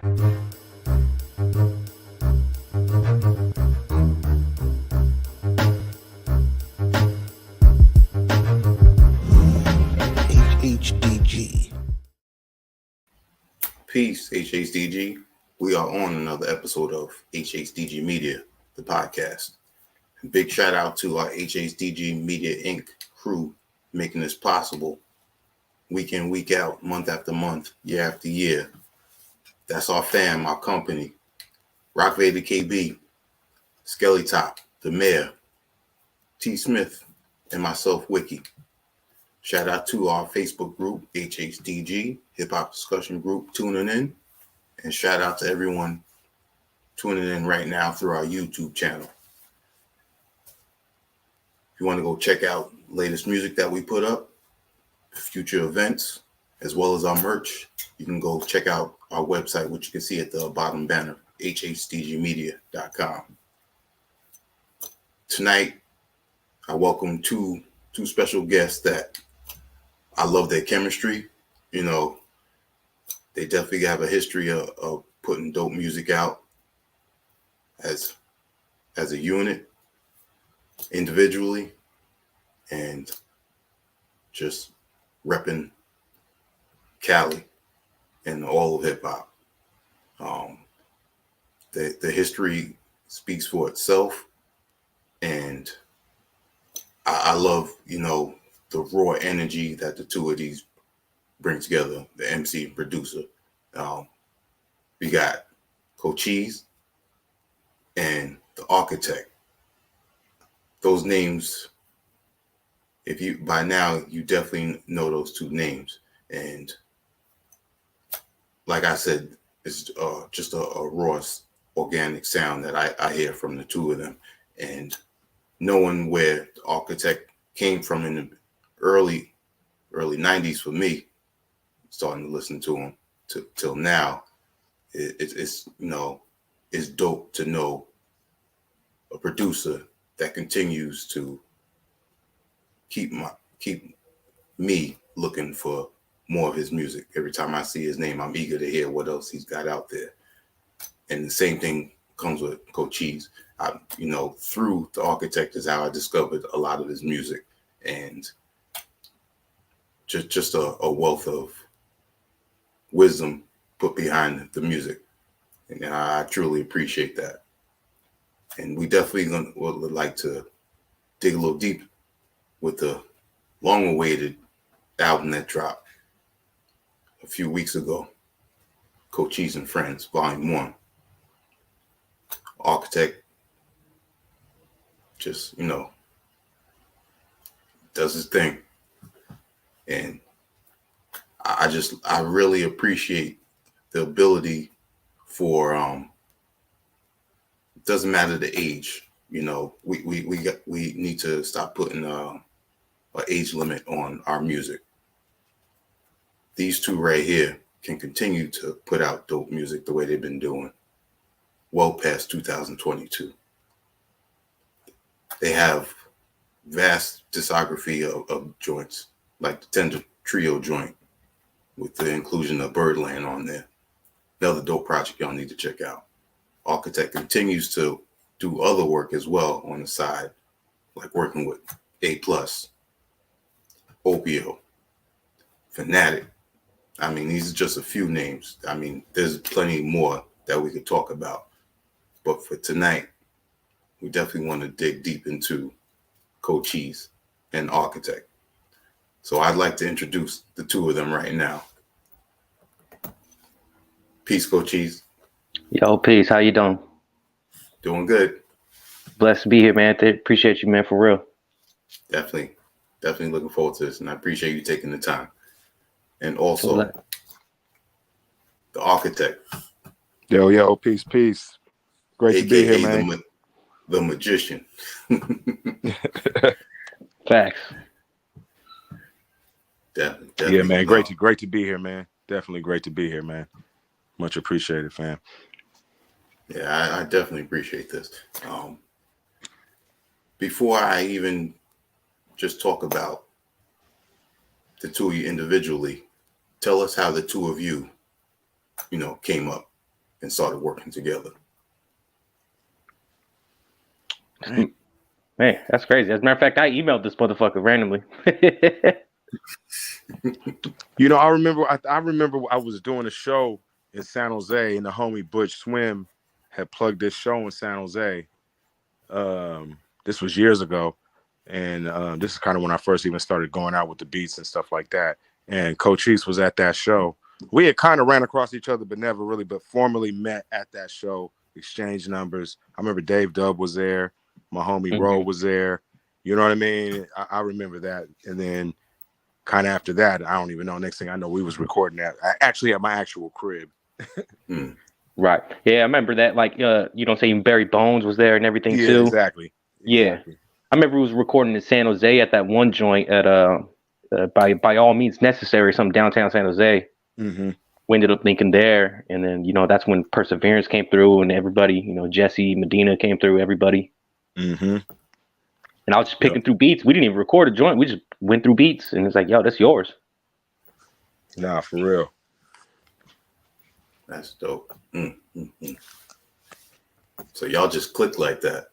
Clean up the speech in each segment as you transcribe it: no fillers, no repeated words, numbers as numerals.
HHDG. Peace, HHDG. We are on another episode of HHDG Media, the podcast. Big shout out to our HHDG Media Inc. crew making this possible week in, week out, month after month, year after year. That's our fam, our company. Rock Vader KB, Skelly Top, the Mayor, T. Smith, and myself, Wiki. Shout out to our Facebook group, HHDG, Hip Hop Discussion Group, tuning in. And shout out to everyone tuning in right now through our YouTube channel. If you want to go check out latest music that we put up, future events, as well as our merch, you can go check out our website, which you can see at the bottom banner, hhdgmedia.com. Tonight, I welcome two special guests that I love their chemistry. You know, they definitely have a history of putting dope music out as a unit, individually, and just repping Cali and all of hip hop. The history speaks for itself, and I love, you know, the raw energy that the two of these bring together, the MC and producer. We got Cochise and the Architect. Those names, if you by now you definitely know those two names, and like I said, it's just a raw organic sound that I hear from the two of them, and knowing where the Architect came from in the early 90s for me, starting to listen to him till now, it's you know, it's dope to know a producer that continues to keep me looking for more of his music. Every time I see his name, I'm eager to hear what else he's got out there. And the same thing comes with Cochise. You know, through the Architect is how I discovered a lot of his music, and just a wealth of wisdom put behind the music, and I truly appreciate that. And we definitely would like to dig a little deep with the long-awaited album that dropped a few weeks ago, Cochise and Friends, Volume 1. Architect just, you know, does his thing. And I really appreciate the ability for, it doesn't matter the age, you know, we need to stop putting an age limit on our music. These two right here can continue to put out dope music the way they've been doing well past 2022. They have vast discography of joints, like the Tender Trio joint with the inclusion of Birdland on there. Another dope project y'all need to check out. Architect continues to do other work as well on the side, like working with A+, Opio, Fanatic. I mean, these are just a few names. I mean, there's plenty more that we could talk about. But for tonight, we definitely want to dig deep into Cochise and Architect. So I'd like to introduce the two of them right now. Peace, Cochise. Yo, peace. How you doing? Doing good. Blessed to be here, man. Appreciate you, man, for real. Definitely looking forward to this, and I appreciate you taking the time. And also, the Architect. Yo, peace. Great to be here, man. The magician. Facts. Definitely. Yeah, man. Great to be here, man. Definitely great to be here, man. Much appreciated, fam. Yeah, I definitely appreciate this. Before I even just talk about the two of you individually, tell us how the two of you, you know, came up. and started working together. Man, that's crazy. As a matter of fact, I emailed this motherfucker randomly. You know, I remember I was doing a show in San Jose, and the homie Butch Swim had plugged this show in San Jose. This was years ago, and this is kind of when I first even started going out with the beats and stuff like that. And Cochise was at that show. We had kind of ran across each other, but never really, but formally met at that show, exchanged numbers. I remember Dave Dub was there. My homie Ro was there. You know what I mean? I remember that. And then kind of after that, I don't even know. Next thing I know, we was recording that actually at my actual crib. Right. Yeah, I remember that. Like, you know, saying Barry Bones was there and everything too. Exactly. Yeah, I remember we was recording in San Jose at that one joint at by all means necessary, some downtown San Jose. We ended up linking there, and then, you know, that's when Perseverance came through, and everybody, you know, Jesse, Medina came through, everybody. And I was just picking through beats. We didn't even record a joint. We just went through beats, and it's like, yo, that's yours. Nah, for real. That's dope. So y'all just clicked like that.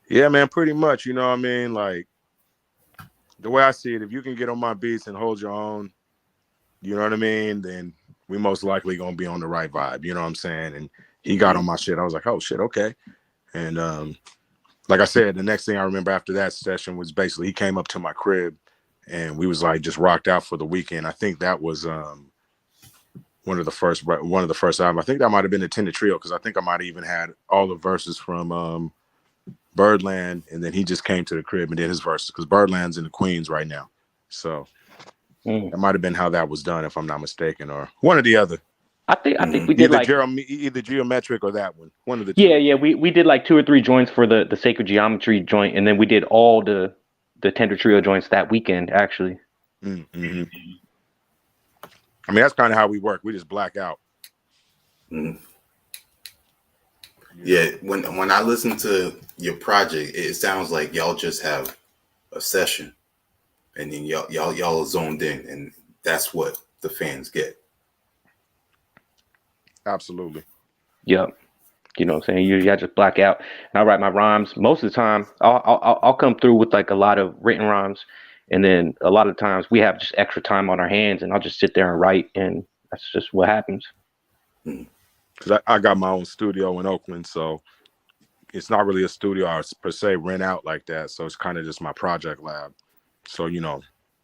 Yeah, man, pretty much. You know what I mean? Like, the way I see it, if you can get on my beats and hold your own, you know what I mean, then we most likely gonna be on the right vibe. You know what I'm saying? And he got on my shit. I was like, oh shit, okay. And like I said, the next thing I remember after that session was basically he came up to my crib and we was like just rocked out for the weekend. I think that was one of the first albums. I think that might have been the Tender Trio, because I think I might have even had all the verses from Birdland, and then he just came to the crib and did his verses, because Birdland's in the Queens right now. So that might have been how that was done, if I'm not mistaken, or one or the other. I think we did either Geometric or that one. One of the two. Yeah. We did like 2 or 3 joints for the Sacred Geometry joint, and then we did all the Tender Trio joints that weekend, actually. I mean, that's kind of how we work. We just black out. Yeah, when I listen to your project, it sounds like y'all just have a session, and then y'all are zoned in, and that's what the fans get. Absolutely. Yep. You know what I'm saying? Usually I just black out and I write my rhymes. Most of the time, I'll come through with like a lot of written rhymes, and then a lot of times we have just extra time on our hands, and I'll just sit there and write, and that's just what happens. Because I got my own studio in Oakland, so it's not really a studio I per se rent out like that. So it's kind of just my project lab. So, you know,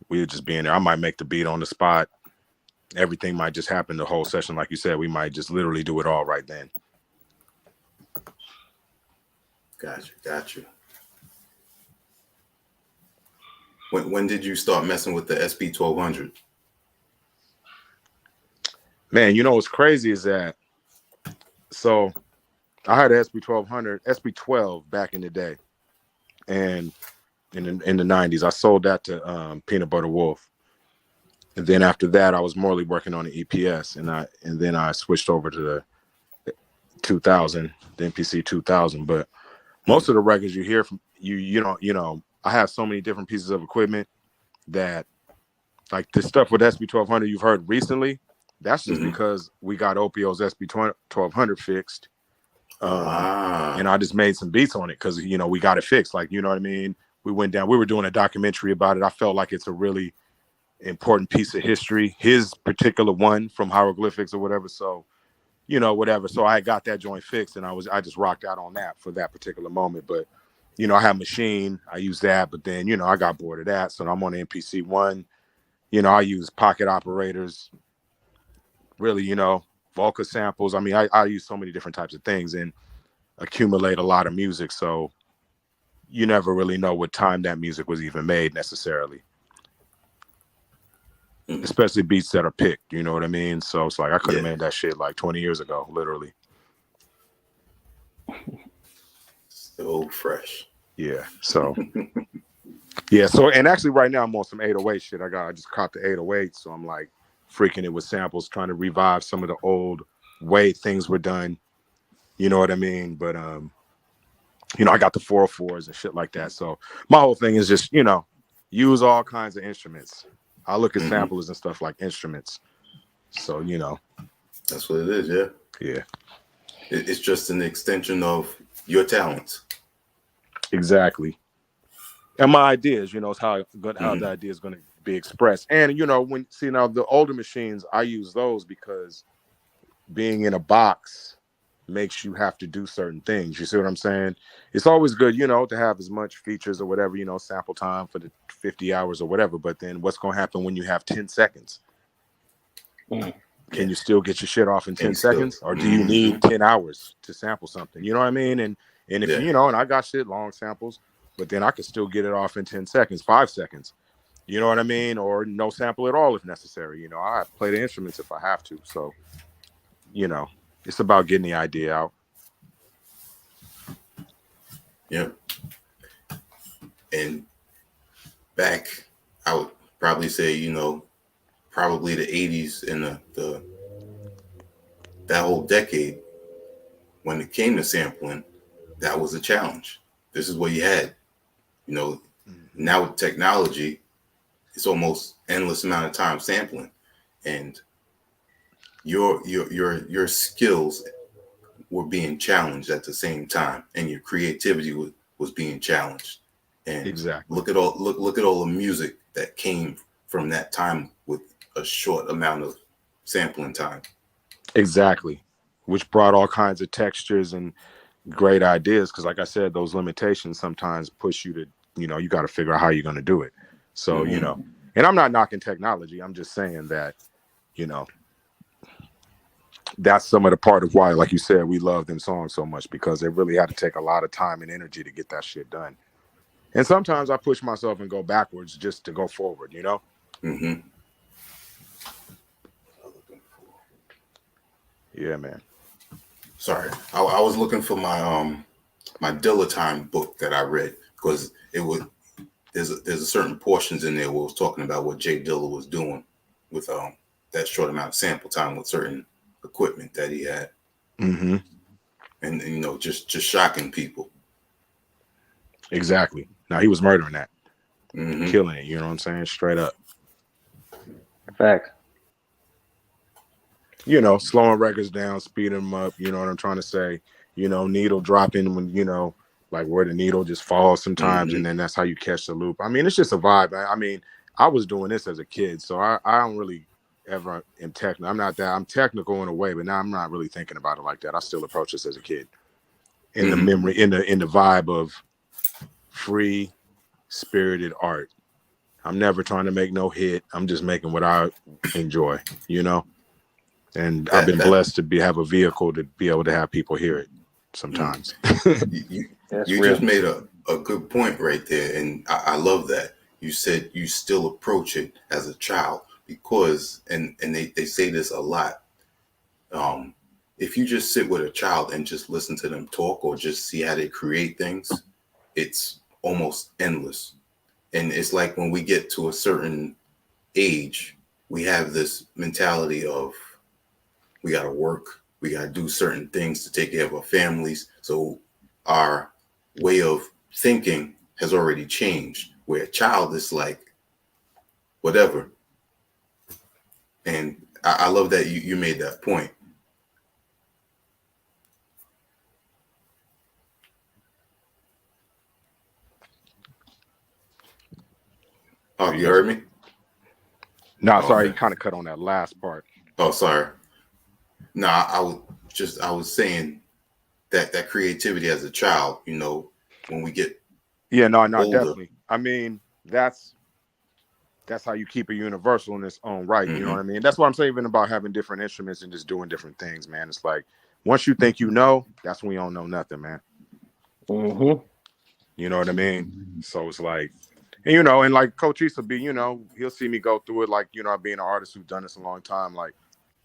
we would just be in there. I might make the beat on the spot. Everything might just happen the whole session. Like you said, we might just literally do it all right then. Gotcha. When did you start messing with the SP1200? Man, you know what's crazy is that, so I had an SP1200, SP12 back in the day, and in the 90s, I sold that to Peanut Butter Wolf. And then after that, I was morely working on the EPS, and then I switched over to the 2000, the MPC 2000. But most of the records you hear from you know, I have so many different pieces of equipment that, like, the stuff with SP1200 you've heard recently, that's just because we got OPO's SP1200 fixed. And I just made some beats on it because, you know, we got it fixed. Like, you know what I mean? We were doing a documentary about it. I felt like it's a really important piece of history, his particular one from hieroglyphics or whatever. So, you know, whatever. So I got that joint fixed, and I just rocked out on that for that particular moment. But, you know, I have Machine, I use that, but then, you know, I got bored of that. So I'm on the MPC one. You know, I use pocket operators, really, you know, Volca samples. I mean, I use so many different types of things and accumulate a lot of music. So you never really know what time that music was even made necessarily. Especially beats that are picked, you know what I mean? So it's like I could have made that shit like 20 years ago, literally. So fresh. Yeah. So yeah. So, and actually right now I'm on some 808 shit. I just caught the 808. So I'm like freaking it with samples, trying to revive some of the old way things were done. You know what I mean? But you know, I got the 404s and shit like that. So my whole thing is just, you know, use all kinds of instruments. I look at samplers and stuff like instruments. So, That's what it is. Yeah. Yeah. It's just an extension of your talents. Exactly. And my ideas, is how the idea is going to be expressed. And, now the older machines, I use those because being in a box makes you have to do certain things. You see what I'm saying? It's always good, to have as much features or whatever, sample time for the 50 hours or whatever. But then what's going to happen when you have 10 seconds? Can you still get your shit off in 10 seconds? Or do you need 10 hours to sample something? You know what I mean? And if and I got shit long samples, but then I could still get it off in 10 seconds, 5 seconds. You know what I mean? Or no sample at all if necessary. I play the instruments if I have to. So, it's about getting the idea out. Yep. And back, I would probably say, probably the 80s and that whole decade, when it came to sampling, that was a challenge. This is what you had. Now with technology, it's almost endless amount of time sampling, and your skills were being challenged at the same time, and your creativity was being challenged. And exactly, look at all the music that came from that time with a short amount of sampling time. Exactly, which brought all kinds of textures and great ideas. Because, like I said, those limitations sometimes push you to, you got to figure out how you're going to do it. So, and I'm not knocking technology. I'm just saying that, that's some of the part of why, like you said, we love them songs so much, because they really had to take a lot of time and energy to get that shit done. And sometimes I push myself and go backwards just to go forward, Yeah, man. Sorry, I was looking for my my Dilla Time book that I read, because there's a certain portions in there where it was talking about what Jay Dilla was doing with that short amount of sample time with certain equipment that he had, and just shocking people. Exactly. Now he was murdering that, killing it. You know what I'm saying? Straight up. Fact. Slowing records down, speeding them up. You know what I'm trying to say? Needle dropping when, like where the needle just falls sometimes, and then that's how you catch the loop. I mean, it's just a vibe. I mean, I was doing this as a kid, so I don't really ever am technical. I'm technical in a way, but now I'm not really thinking about it like that. I still approach this as a kid. In the memory, in the vibe of free spirited art. I'm never trying to make no hit. I'm just making what I enjoy, And I've been blessed to have a vehicle to be able to have people hear it sometimes. You just made a good point right there. And I love that. You said you still approach it as a child, because, and they say this a lot. If you just sit with a child and just listen to them talk, or just see how they create things, it's almost endless. And it's like when we get to a certain age, we have this mentality of, we got to work, we got to do certain things to take care of our families. So our way of thinking has already changed, where a child is like, whatever. And I love that you made that point. Oh, you heard me? No, sorry, you kind of cut on that last part. Oh, sorry. No, I was saying that creativity as a child, when we get older. Definitely. I mean, that's how you keep it universal in its own right. You know what I mean? That's what I'm saying, even about having different instruments and just doing different things, man. It's like, once you think that's when you don't know nothing, man. You know what I mean? So it's like, and, and like Cochise will be, he'll see me go through it, like, being an artist who's done this a long time, like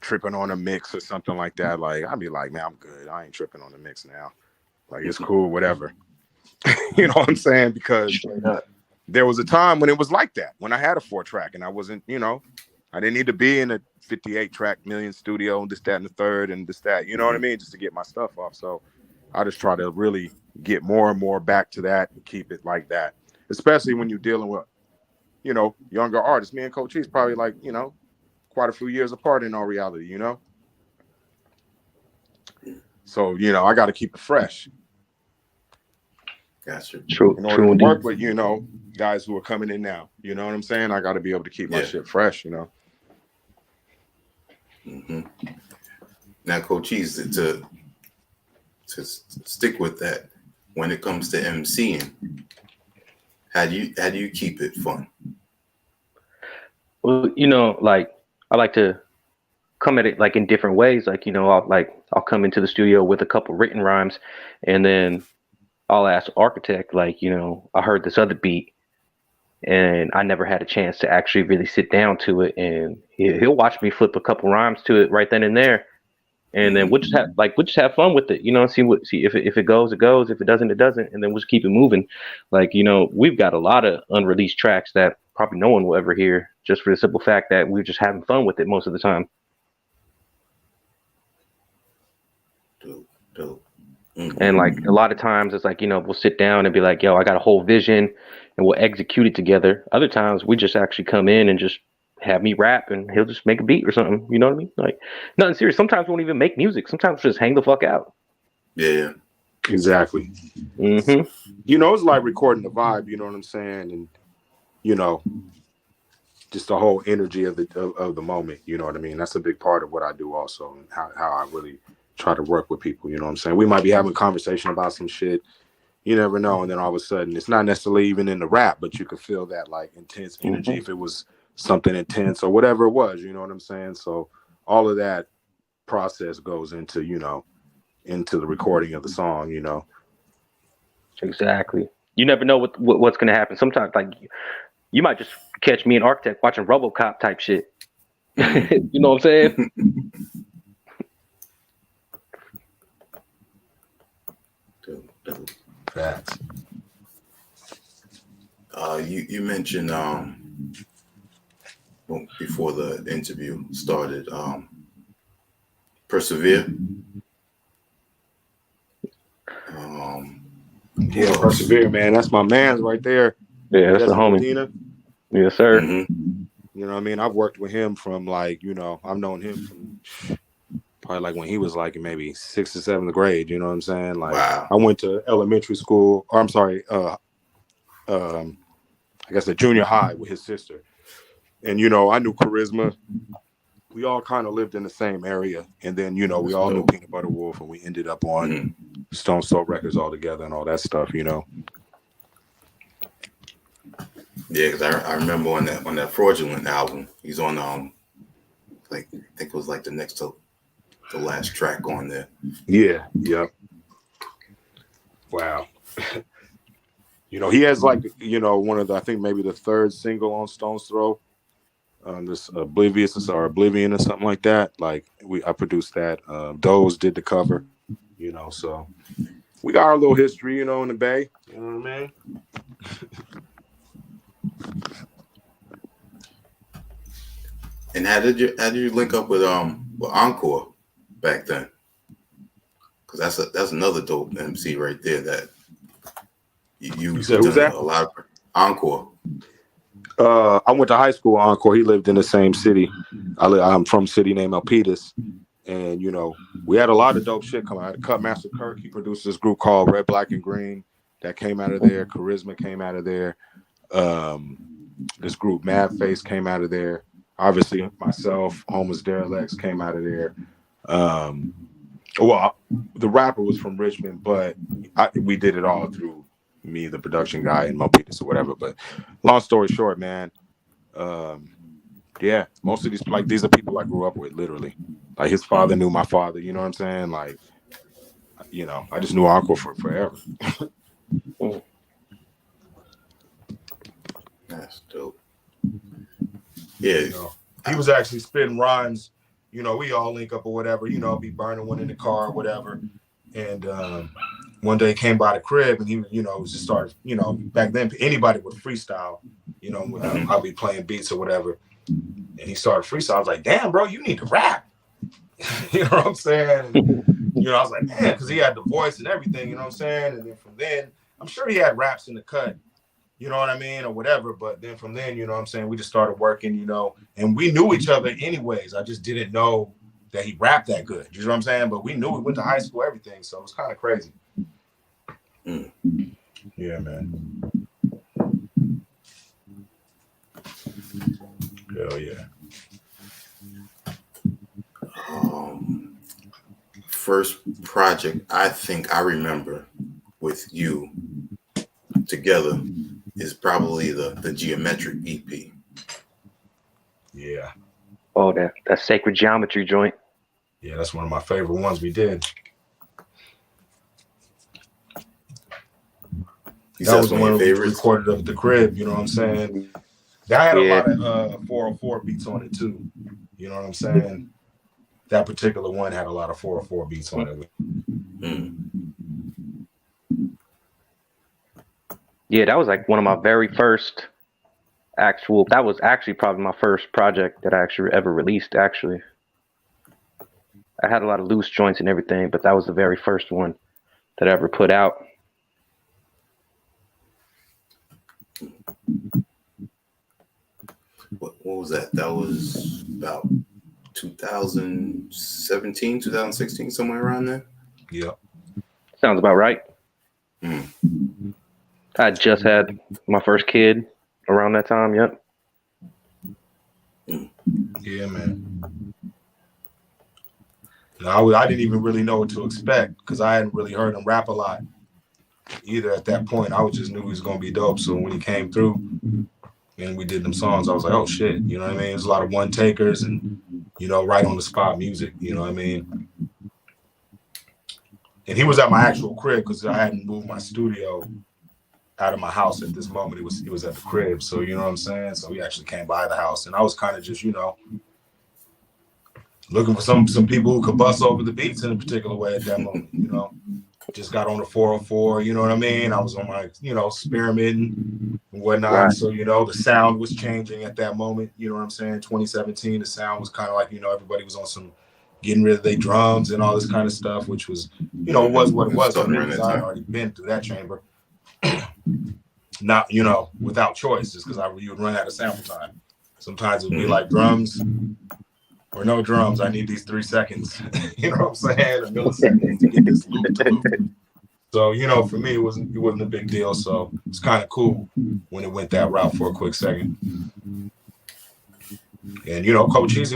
tripping on a mix or something like that. Like, I'd be like, man, I'm good. I ain't tripping on the mix now. Like, it's cool, whatever. You know what I'm saying? Because there was a time when it was like that, when I had a 4-track and I wasn't, I didn't need to be in a 58-track million studio and this, that, and the third and this, that, you know what I mean? Just to get my stuff off. So I just try to really get more and more back to that and keep it like that, especially when you're dealing with, younger artists. Me and Cochise probably like, quite a few years apart in all reality, you know? So, you know, I got to keep it fresh. Gotcha. True. In order to work with, you know, guys who are coming in now. You know what I'm saying? I got to be able to keep my shit fresh, you know? Mm-hmm. Now, Cochise, to stick with that, when it comes to MCing, how do you keep it fun? Well, you know, like I like to come at it like in different ways. Like, you know, I'll come into the studio with a couple written rhymes, and then I'll ask Architect, like, you know, I heard this other beat, and I never had a chance to actually really sit down to it, and he'll watch me flip a couple rhymes to it right then and there, and then we'll just have fun with it, you know, see if it goes, it goes, if it doesn't, it doesn't, and then we'll just keep it moving. Like, you know, we've got a lot of unreleased tracks that probably no one will ever hear, just for the simple fact that we're just having fun with it most of the time. Dope. Mm-hmm. And like a lot of times it's like, you know, we'll sit down and be like, yo, I got a whole vision, and we'll execute it together. Other times we just actually come in and just have me rap, and he'll just make a beat or something. You know what I mean? Like, nothing serious. Sometimes we won't even make music. Sometimes we just hang the fuck out. Yeah. Exactly. Mm-hmm. You know, it's like recording the vibe, you know what I'm saying? And, you know, just the whole energy of the moment, you know what I mean? That's a big part of what I do also, and how I really try to work with people, you know what I'm saying? We might be having a conversation about some shit, you never know, and then all of a sudden, it's not necessarily even in the rap, but you could feel that like intense energy if it was something intense or whatever it was, you know what I'm saying? So all of that process goes into, you know, into the recording of the song, you know. Exactly. You never know what's going to happen. Sometimes, like, you might just catch me and Architect watching RoboCop type shit. You know what I'm saying? Facts. You mentioned before the interview started, Persevere. Yeah, Persevere, man. That's my man's right there. Yeah, that's the homie. Medina. Yes, sir. Mm-hmm. You know what I mean? I've worked with him from like, you know, I've known him from probably like when he was like in maybe 6th or 7th grade, you know what I'm saying? Like, wow. I went to elementary school, or I'm sorry, I guess a junior high with his sister. And, you know, I knew Charisma. We all kind of lived in the same area. And then, you know, we all knew Peanut Butter Wolf, and we ended up on Stone Soul Records all together and all that stuff, you know? Yeah, because I remember on that Fraudulent album, he's on, like, I think it was like the next to the last track on there. Yeah, yep. Wow. You know, he has like, you know, one of the, I think maybe the 3rd single on Stone's Throw. This Oblivion or something like that. Like I produced that. Doze did the cover, you know, so we got our little history, you know, in the Bay. You know what I mean? And how did you link up with Encore back then? Because that's another dope MC right there that you said who's that? A lot of Encore. I went to high school with Encore. He lived in the same city. I'm from a city named Milpitas. And, you know, we had a lot of dope shit come out. Cut Master Kirk, he produced this group called Red, Black, and Green that came out of there. Charisma came out of there. This group, Mad Face, came out of there. Obviously, myself, Homeless Derelicts came out of there. Well, the rapper was from Richmond, but we did it all through me, the production guy, and Milpitas or whatever. But long story short, man, yeah, most of these are people I grew up with, literally. Like his father knew my father, you know what I'm saying? Like, you know, I just knew Encore for forever. That's dope. Yeah, you know, he was actually spitting rhymes. You know, we all link up or whatever. You know, be burning one in the car or whatever. And one day he came by the crib and he, you know, just started, you know, back then anybody would freestyle, you know, I'll be playing beats or whatever. And he started freestyle. I was like, damn, bro, you need to rap. You know what I'm saying? And, you know, I was like, man, because he had the voice and everything, you know what I'm saying? And then from then, I'm sure he had raps in the cut, you know what I mean, or whatever. But then from then, you know what I'm saying, we just started working, you know, and we knew each other anyways. I just didn't know that he rapped that good. You know what I'm saying? But we knew we went to high school, everything. So it was kind of crazy. Yeah, man. Hell yeah. First project I think I remember with you together is probably the Geometric EP. Yeah. Oh, that Sacred Geometry joint. Yeah, that's one of my favorite ones we did. That was the one we recorded up at the crib, you know what I'm saying? That had a lot of 404 beats on it too. You know what I'm saying? That particular one had a lot of 404 beats on it. Yeah, that was like one of my very first that was actually probably my first project that I actually ever released, actually. I had a lot of loose joints and everything, but that was the very first one that I ever put out. What was that? That was about 2017, 2016, somewhere around there. Yeah. Sounds about right. I just had my first kid around that time. Yep. Yeah, man. No, I didn't even really know what to expect because I hadn't really heard him rap a lot either at that point. I just knew he was going to be dope. So when he came through and we did them songs, I was like, oh, shit. You know what I mean? There's a lot of one takers and, you know, right on the spot music. You know what I mean? And he was at my actual crib because I hadn't moved my studio out of my house at this moment. He was at the crib. So, you know what I'm saying? So he actually came by the house and I was kind of just, you know, looking for some people who could bust over the beats in a particular way at that moment, you know. Just got on the 404, you know what I mean? I was on my, you know, experimenting and whatnot. Right. So, you know, the sound was changing at that moment, you know what I'm saying? 2017, the sound was kind of like, you know, everybody was on some getting rid of their drums and all this kind of stuff, which was, you know, was what it was for me because I had already been through that chamber. Not, you know, without choice, just because you would run out of sample time. Sometimes it would be like drums or no drums. I need these 3 seconds. You know what I'm saying? A millisecond to get this loop to loop. So, you know, for me, it wasn't a big deal. So it's kind of cool when it went that route for a quick second. And, you know, Cochise.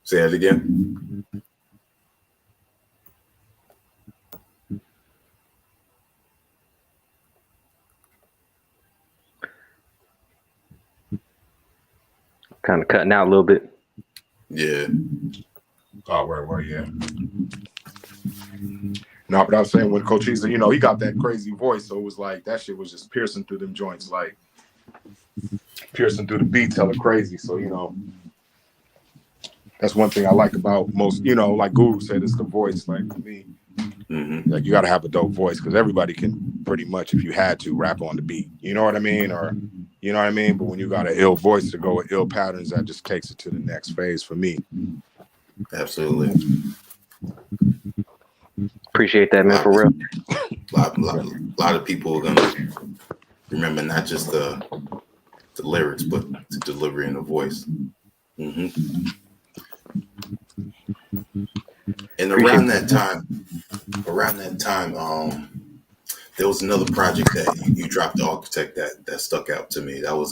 Say that again. Kind of cutting out a little bit. Yeah. Oh, where, yeah. No, but I was saying when Cochise, you know, he got that crazy voice, so it was like that shit was just piercing through them joints, like piercing through the beats, hella crazy. So, you know, that's one thing I like about most, you know, like Guru said, it's the voice. Like for me, like you got to have a dope voice because everybody can pretty much, if you had to, rap on the beat. You know what I mean? Or you know what I mean? But when you got an ill voice to go with ill patterns, that just takes it to the next phase for me. Absolutely. Appreciate that, man, for real. A lot of people are going to remember not just the lyrics, but the delivery and the voice. And around that time, there was another project that you dropped, The Architect, that stuck out to me. That was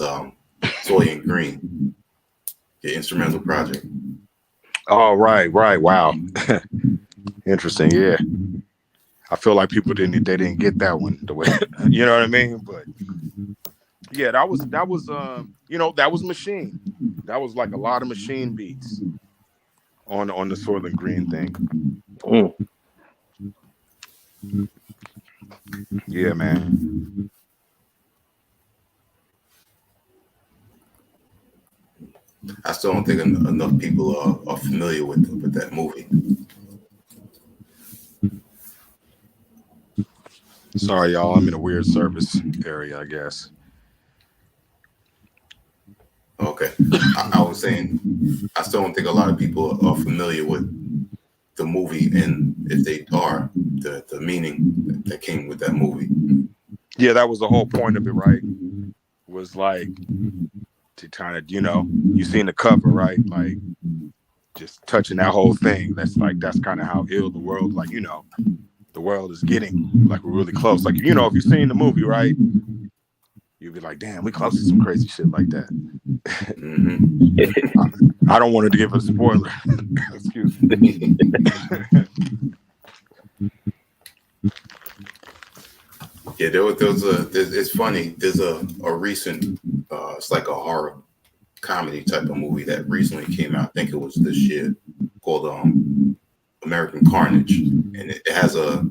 Soy and Green, your instrumental project. Oh, right. Wow. Interesting. Yeah. I feel like people didn't get that one the way, you know what I mean? But yeah, that was you know, that was machine. That was like a lot of machine beats on the Soil and Green thing. Yeah, man. I still don't think enough people are familiar with that movie. Sorry, y'all. I'm in a weird service area, I guess. Okay. I was saying, I still don't think a lot of people are familiar with the movie, and if they are, the meaning that came with that movie. Yeah, that was the whole point of it, right? Was like to kind of, you seen the cover, right? Like just touching that whole thing. That's kind of how ill the world, like, the world is getting. Like, we're really close. Like, if you've seen the movie, right? You'd be like, damn, we close to some crazy shit like that. Mm-hmm. I don't want to give a spoiler. Excuse me. Yeah, it's funny. There's a recent, it's like a horror comedy type of movie that recently came out. I think it was this year, called American Carnage, and it has a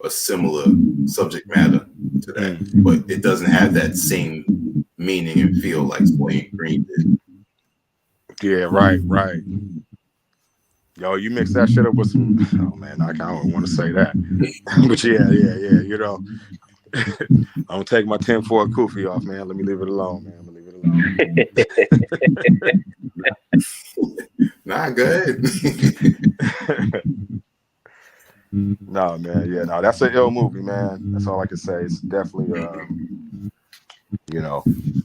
similar subject matter to that, but it doesn't have that same meaning and feel like Wayne Green did. Yeah, right. Yo, you mix that shit up with some. Oh man, I don't want to say that, but yeah. I'm gonna take my 10-4 Koofy off, man. Let me leave it alone, man. Nah, go ahead. No, man. Yeah, no, that's an ill movie, man. That's all I can say. It's definitely,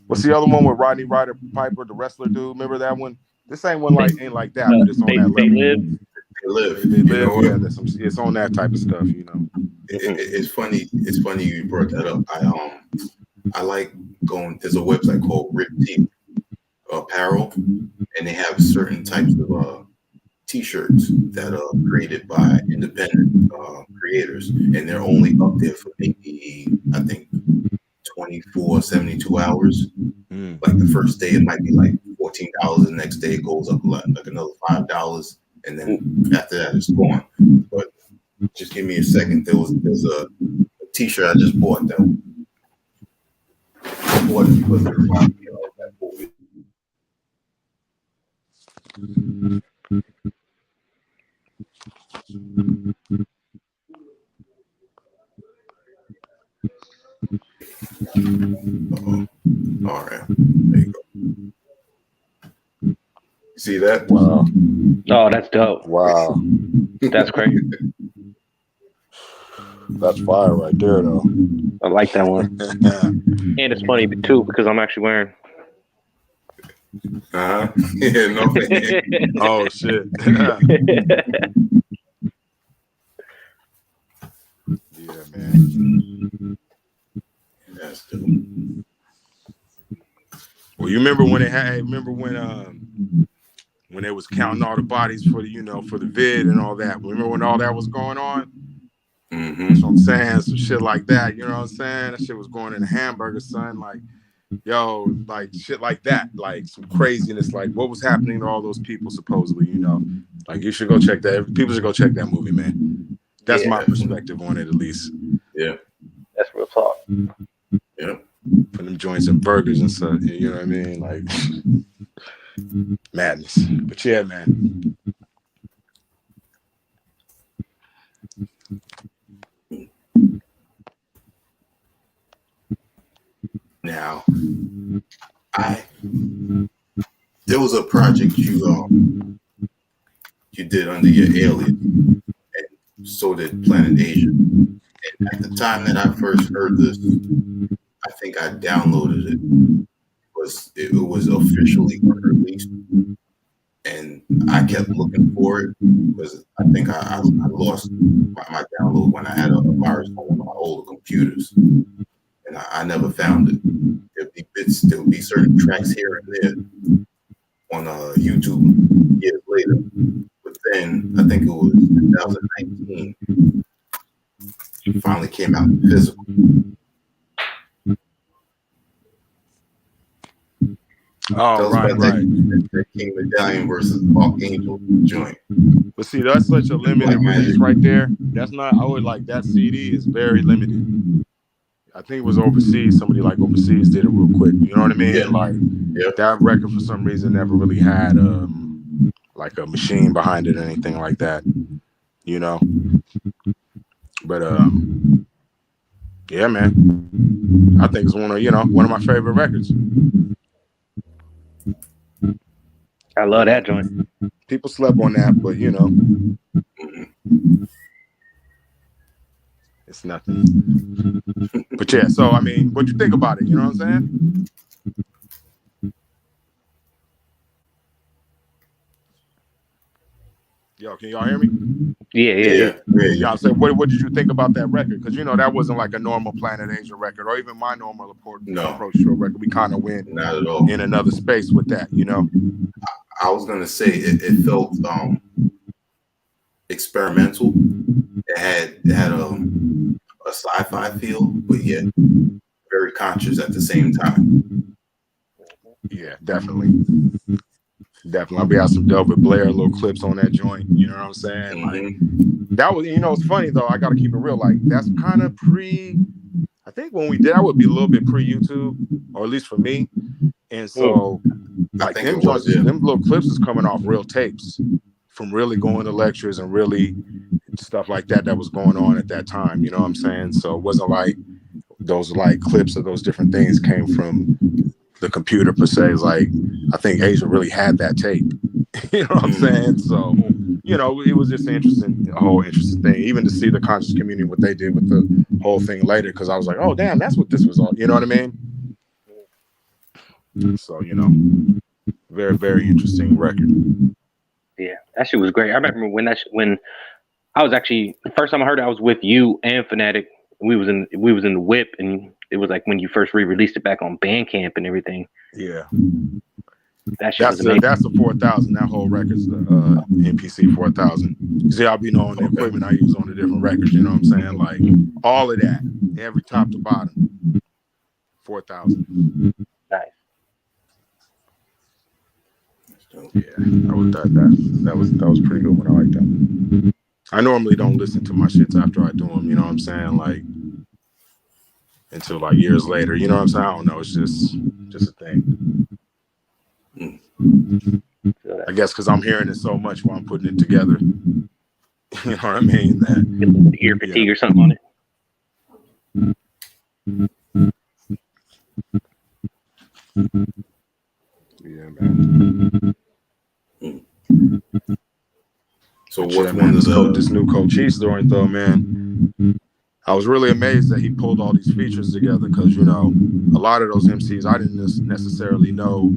what's the other one with Rodney Ryder Piper, the wrestler dude? Remember that one? This ain't ain't like that, but it's on that level. They live. Yeah, it's on that type of stuff, It's funny. It's funny you brought that up. I like going. There's a website called Rip Deep Apparel, and they have certain types of T-shirts that are created by independent creators, and they're only up there for maybe, I think, 24, 72 hours. Like the first day it might be like $14. The next day it goes up like another $5, and then after that it's gone. But just give me a second. There's a T-shirt I just bought that I bought it because it reminded me of that movie. All right, there you go. See that? Wow. Oh, that's dope. Wow. That's crazy. That's fire right there, though. I like that one. And it's funny too because I'm actually wearing. Yeah, no. Oh shit. Yeah, man. That's dope. Well, you remember when when they was counting all the bodies for the for the vid and all that? Remember when all that was going on? Mm-hmm. That's what I'm saying. Some shit like that. You know what I'm saying? That shit was going in a hamburger, son. Like, yo, like shit like that. Like some craziness. Like what was happening to all those people supposedly, Like you should go check that. People should go check that movie, man. That's my perspective on it, at least. Yeah. That's real talk. Yeah. Put them joints in burgers and stuff. You know what I mean? Like madness. But yeah, man. Now, there was a project you did under your alias, and so did Planet Asia. And at the time that I first heard this, I think I downloaded it. It was officially released, and I kept looking for it because I think I lost my download when I had a virus on one of my older computers, and I never found it. There'll be certain tracks here and there on YouTube years later, but then I think it was 2019 it finally came out in physical. Oh, right. That King Medallion versus Archangel joint. But see, that's such a limited release right there. That's not. I would like that CD is very limited. I think it was overseas. Somebody like overseas did it real quick. You know what I mean? Yeah. Like that record for some reason never really had like a machine behind it or anything like that. But yeah, man. I think it's one of my favorite records. I love that joint. People slept on that, but It's nothing. But yeah, so I mean, what you think about it? You know what I'm saying? Yo, can y'all hear me? Yeah. Yeah, I said, what did you think about that record? Because that wasn't like a normal Planet Asia record, or even my normal approach to a record. We kind of went not at all in another space with that, I was gonna say it felt experimental. It had a sci-fi feel, but yet very conscious at the same time. Yeah, definitely. I'll be out some Delbert Blair little clips on that joint. You know what I'm saying? Mm-hmm. Like that was, it's funny though. I got to keep it real. Like that's kind of I think when we did, I would be a little bit pre-YouTube, or at least for me. And so, like them joints, them little clips is coming off real tapes from really going to lectures and really stuff like that was going on at that time. You know what I'm saying? So it wasn't like those like clips of those different things came from the computer per se. It's like I think Asia really had that tape. You know what I'm saying? So it was just a whole interesting thing, even to see the conscious community, what they did with the whole thing later, because I was like, oh damn, that's what this was all. You know what I mean? So very, very interesting record. Yeah, that shit was great. I remember when I was actually the first time I heard it, I was with you and Fanatic. We was in the whip, and it was like when you first re-released it back on Bandcamp and everything. Yeah, that's the 4000. That whole record's the MPC 4000. See, I'll be knowing the equipment I use on the different records. You know what I'm saying? Like all of that, every top to bottom, 4000. Nice. Yeah, that was pretty good one. I like that. I normally don't listen to my shits after I do them. You know what I'm saying? Like until like years later. You know what I'm saying? I don't know. It's just a thing. I guess because I'm hearing it so much while I'm putting it together. You know what I mean? That ear fatigue or something on it. Yeah, man. So what's one of this new Cochise joint though, man? I was really amazed that he pulled all these features together, because a lot of those MCs I didn't necessarily know,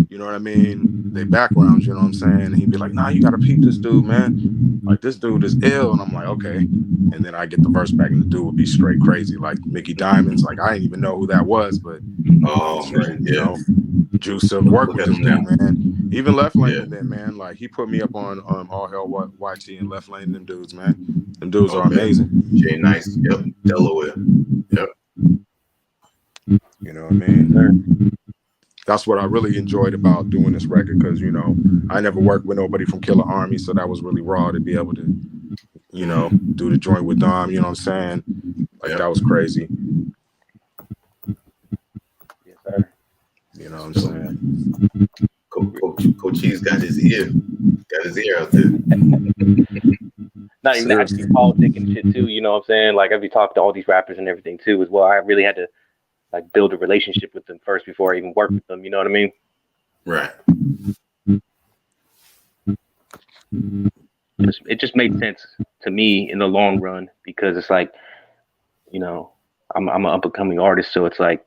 you know what I mean, their backgrounds, you know what I'm saying? And he'd be like, nah, you gotta peep this dude, man. Like this dude is ill. And I'm like, okay. And then I get the verse back and the dude would be straight crazy. Like Mickey Diamonds, like I didn't even know who that was, but Juice to work with this dude, man. Even Left Lane and them, man. Like he put me up on All Hell YT and Left Lane and them dudes, man. Them dudes are amazing. Jay Nice, yep. Delaware. Yep. You know what I mean? That's what I really enjoyed about doing this record, because I never worked with nobody from Killer Army, so that was really raw to be able to, do the joint with Dom. You know what I'm saying? Like that was crazy. Yes, sir. You know what I'm saying? Cochise got his ear out there. Not even that, I just be politic and shit too, you know what I'm saying? Like I be talking to all these rappers and everything too as well. I really had to like build a relationship with them first before I even work with them, you know what I mean? Right. It just made sense to me in the long run, because it's like, I'm an up and coming artist, so it's like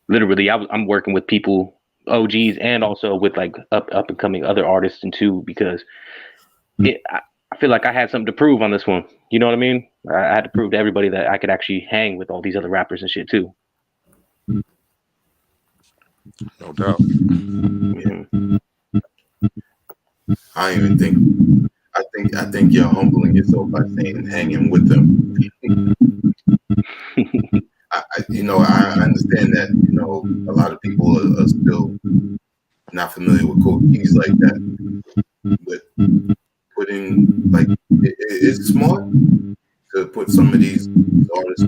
literally I'm working with people, OGs, and also with like up and coming other artists and too, because I feel like I had something to prove on this one. You know what I mean? I had to prove to everybody that I could actually hang with all these other rappers and shit too. No doubt. Mm-hmm. I don't even think. I think you're humbling yourself by saying hanging with them. I understand that. A lot of people are still not familiar with Cochise like that, but putting it's smart to put some of these artists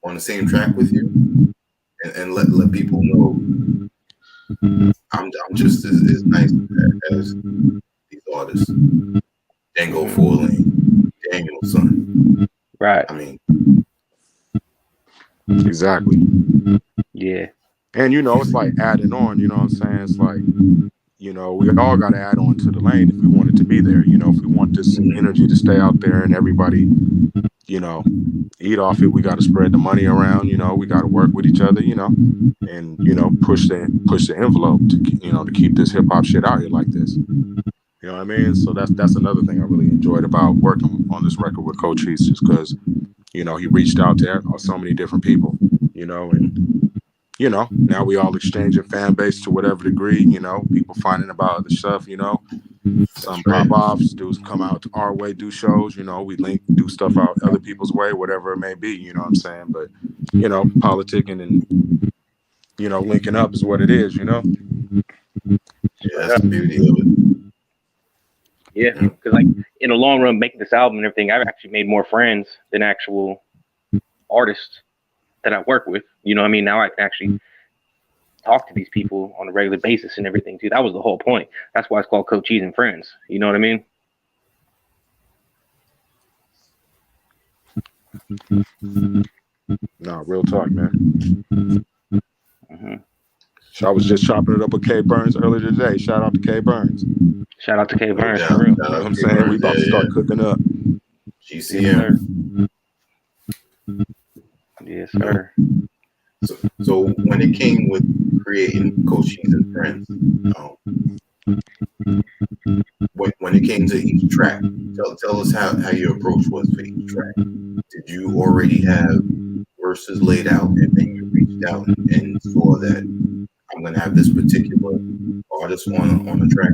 on the same track with you, and let people know I'm just as nice as these artists. Django 4-Lane, Daniel's son. Right. I mean, exactly. Yeah. And it's like adding on. You know what I'm saying? It's like we all got to add on to the lane if we want it to be there. If we want this energy to stay out there and everybody, you know, eat off it. We got to spread the money around. You know, we got to work with each other. You know, and you know, push the envelope to to keep this hip hop shit out here like this. You know what I mean? So that's another thing I really enjoyed about working on this record with Cochise, just because he reached out to so many different people. And now we all exchanging fan base to whatever degree. People finding about other stuff. Some pop offs, dudes come out our way, do shows. We link, do stuff out other people's way, whatever it may be. You know what I'm saying? But politicking and linking up is what it is. Yeah, that's the beauty of it. Yeah, because like in the long run, making this album and everything, I've actually made more friends than actual artists that I work with. You know what I mean? Now I can actually talk to these people on a regular basis and everything too. That was the whole point. That's why it's called Cochise and Friends. You know what I mean? No, real talk, man. Mm-hmm. I was just chopping it up with K Burns earlier today. Shout out to K Burns. Shout out to K Burns. Yeah, for real. You know what I'm saying? We about to start cooking up. GCM. Yes, sir. So when it came with creating Cochise and Friends, when it came to each track, tell us how your approach was for each track. Did you already have verses laid out, and then you reached out and saw that I'm going to have this particular artist on the track?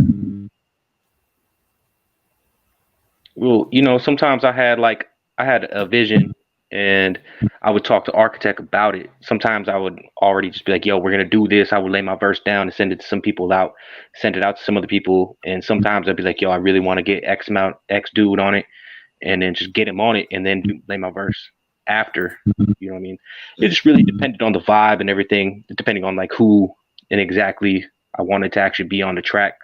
Well, sometimes I had a vision and I would talk to Architect about it. Sometimes I would already just be like, yo, we're going to do this. I would lay my verse down and send it to some people send it out to some other people. And sometimes I'd be like, yo, I really want to get X dude on it, and then just get him on it and then lay my verse after. You know what I mean? It just really depended on the vibe and everything, depending on like who and exactly I wanted to actually be on the track.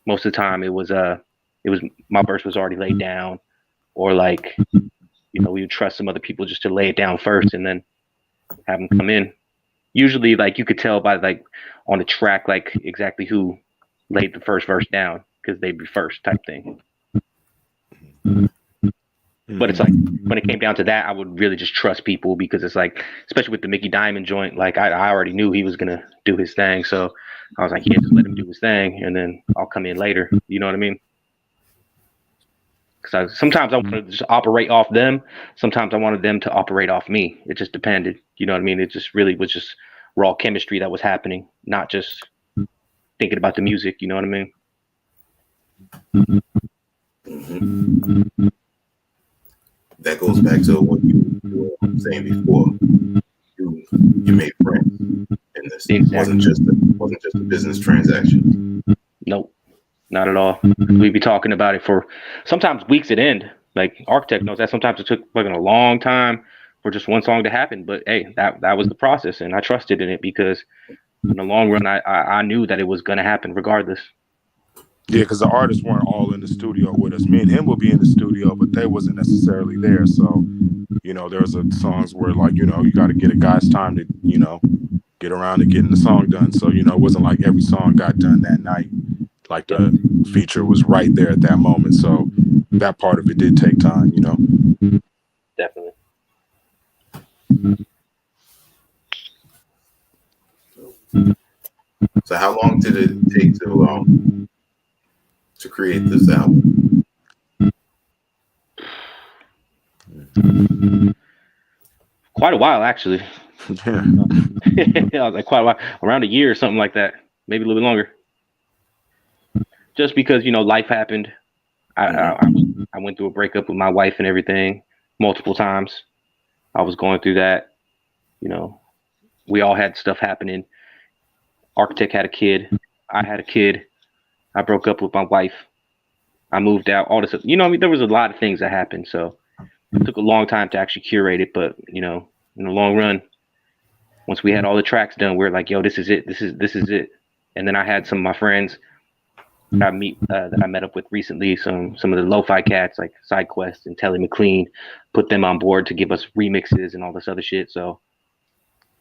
Most of the time it was my verse was already laid down, or like, we would trust some other people just to lay it down first and then have them come in. Usually, like, you could tell by like on the track, like exactly who laid the first verse down because they'd be first type thing. But it's like when it came down to that, I would really just trust people, because it's like, especially with the Mickey Diamond joint, like I already knew he was gonna do his thing, so I was like, yeah, just let him do his thing, and then I'll come in later. You know what I mean? Because sometimes I wanted to just operate off them. Sometimes I wanted them to operate off me. It just depended. You know what I mean? It just really was just raw chemistry that was happening, not just thinking about the music. You know what I mean? Mm-hmm. That goes back to what you were saying before. You made friends, and this wasn't just a business transaction. Nope. Not at all. We'd be talking about it for sometimes weeks at end. Like Architect knows that sometimes it took fucking a long time for just one song to happen. But hey, that was the process, and I trusted in it because in the long run, I knew that it was gonna happen regardless. Yeah, because the artists weren't all in the studio with us. Me and him would be in the studio, but they wasn't necessarily there. So, there was songs where like, you got to get a guy's time to, get around to getting the song done. So, it wasn't like every song got done that night. Like the feature was right there at that moment. So that part of it did take time, Definitely. So how long did it take to create this album? Quite a while, actually. Yeah. I was like quite a while, around a year or something like that, maybe a little bit longer. Just because, life happened. I went through a breakup with my wife and everything multiple times. I was going through that. We all had stuff happening. Architect had a kid. I had a kid. I broke up with my wife. I moved out. All this, there was a lot of things that happened. So it took a long time to actually curate it. But, in the long run, once we had all the tracks done, we were like, yo, this is it. This is it. And then I had some of my friends that I met up with recently, some of the lo-fi cats like SideQuest and Telly McLean, put them on board to give us remixes and all this other shit. So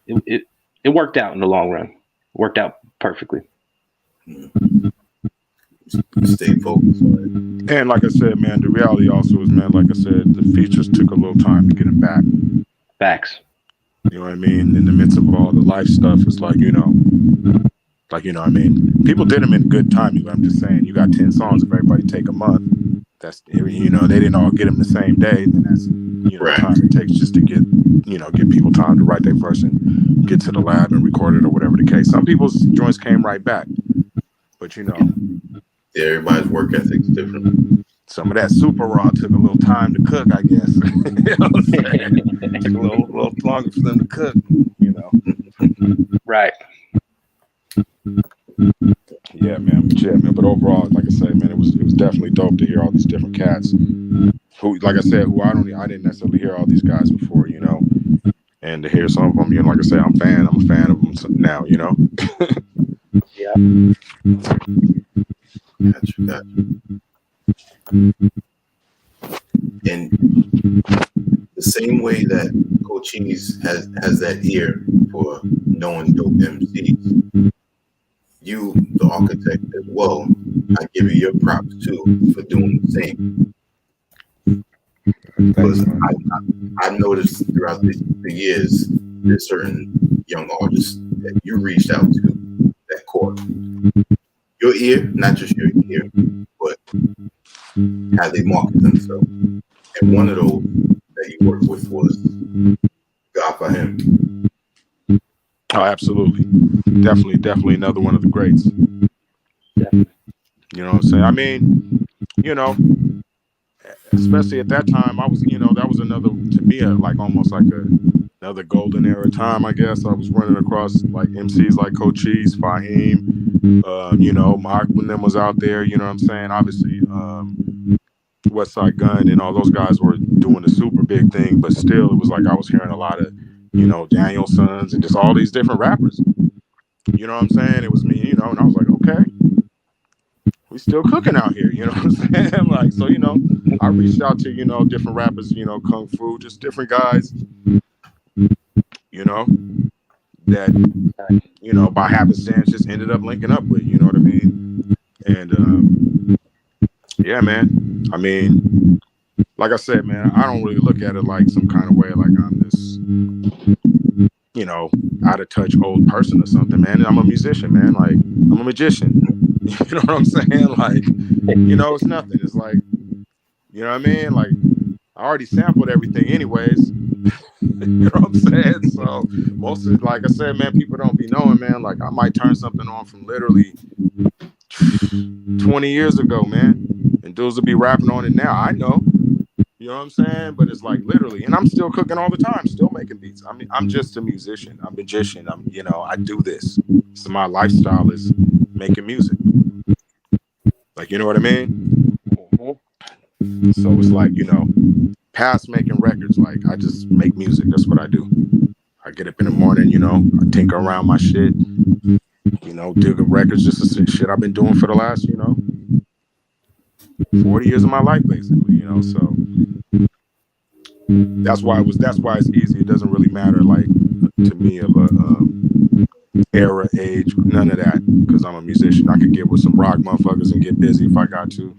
it worked out in the long run. It worked out perfectly. stay focused on it. And like I said, man, the reality also is, man, like I said, the features took a little time to get them back. Facts. You know what I mean? In the midst of all the life stuff, it's like, you know what I mean? People did them in good timing, but I'm just saying, you got 10 songs, if everybody take a month, that's, you know, they didn't all get them the same day, then that's, you know, Right. time it takes just to get, you know, give people time to write their verse and get to the lab and record it or whatever the case. Some people's joints came right back, but, you know. Yeah, everybody's work ethic's different. Some of that super raw took a little time to cook, I guess. You know what I'm saying? Took a little longer for them to cook, you know. Right. Yeah, man. But overall, like I said, man, it was definitely dope to hear all these different cats. Who, like I said, I didn't necessarily hear all these guys before, you know. And to hear some of them, you know, like I said, I'm a fan of them now, you know. Yeah. Gotcha. And the same way that Cochise has that ear for knowing dope MCs, you, the architect, as well, I give you your props too for doing the same. Because I've noticed throughout the years, there's certain young artists that you reached out to that caught your ear, not just your ear, but how they market themselves. And one of those that you worked with was God for Him. Oh, absolutely. Definitely another one of the greats. Definitely. You know what I'm saying? I mean, you know, especially at that time, I was, you know, that was another, to me, like almost like another golden era time, I guess. I was running across like MCs like Cochise, Fahim, you know, Mark when them was out there, you know what I'm saying? Obviously, West Side Gun and all those guys were doing the super big thing, but still it was like I was hearing a lot of, you know, Daniel Sons and just all these different rappers. You know what I'm saying? It was me, you know, and I was like, okay, we still cooking out here, you know what I'm saying? Like, so, you know, I reached out to, you know, different rappers, you know, Kung Fu, just different guys, you know, that, you know, by happenstance just ended up linking up with, you know what I mean? And, yeah, man, I mean, like I said, man, I don't really look at it like some kind of way, like I'm this, you know, out of touch old person or something, man. I'm a musician, man. Like, I'm a magician. You know what I'm saying? Like, you know, it's nothing. It's like, you know what I mean? Like, I already sampled everything anyways. You know what I'm saying? So most of it, like I said, man, people don't be knowing, man. Like, I might turn something on from literally 20 years ago, man. And dudes will be rapping on it now. I know. You know what I'm saying? But it's like literally, and I'm still cooking all the time, still making beats. I mean, I'm just a musician. I'm a magician. You know, I do this. So my lifestyle is making music. Like, you know what I mean? Mm-hmm. So it's like, you know, past making records, like I just make music. That's what I do. I get up in the morning, you know, I tinker around my shit, you know, dig up records, just the shit I've been doing for the last, you know, 40 years of my life, basically, you know, so that's why it's easy. It doesn't really matter, like, to me, of a era, age, none of that, because I'm a musician. I could get with some rock motherfuckers and get busy if I got to,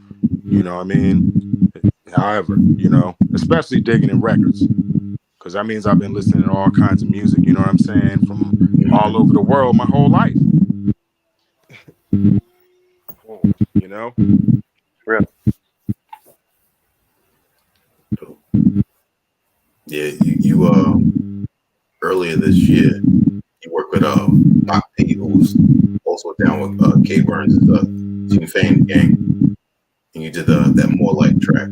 you know what I mean? However, you know, especially digging in records, because that means I've been listening to all kinds of music, you know what I'm saying, from all over the world my whole life. You know? Real. Yeah, you earlier this year, you worked with Doc P, who's also down with K Burns' Team Fame gang, and you did that More Like track.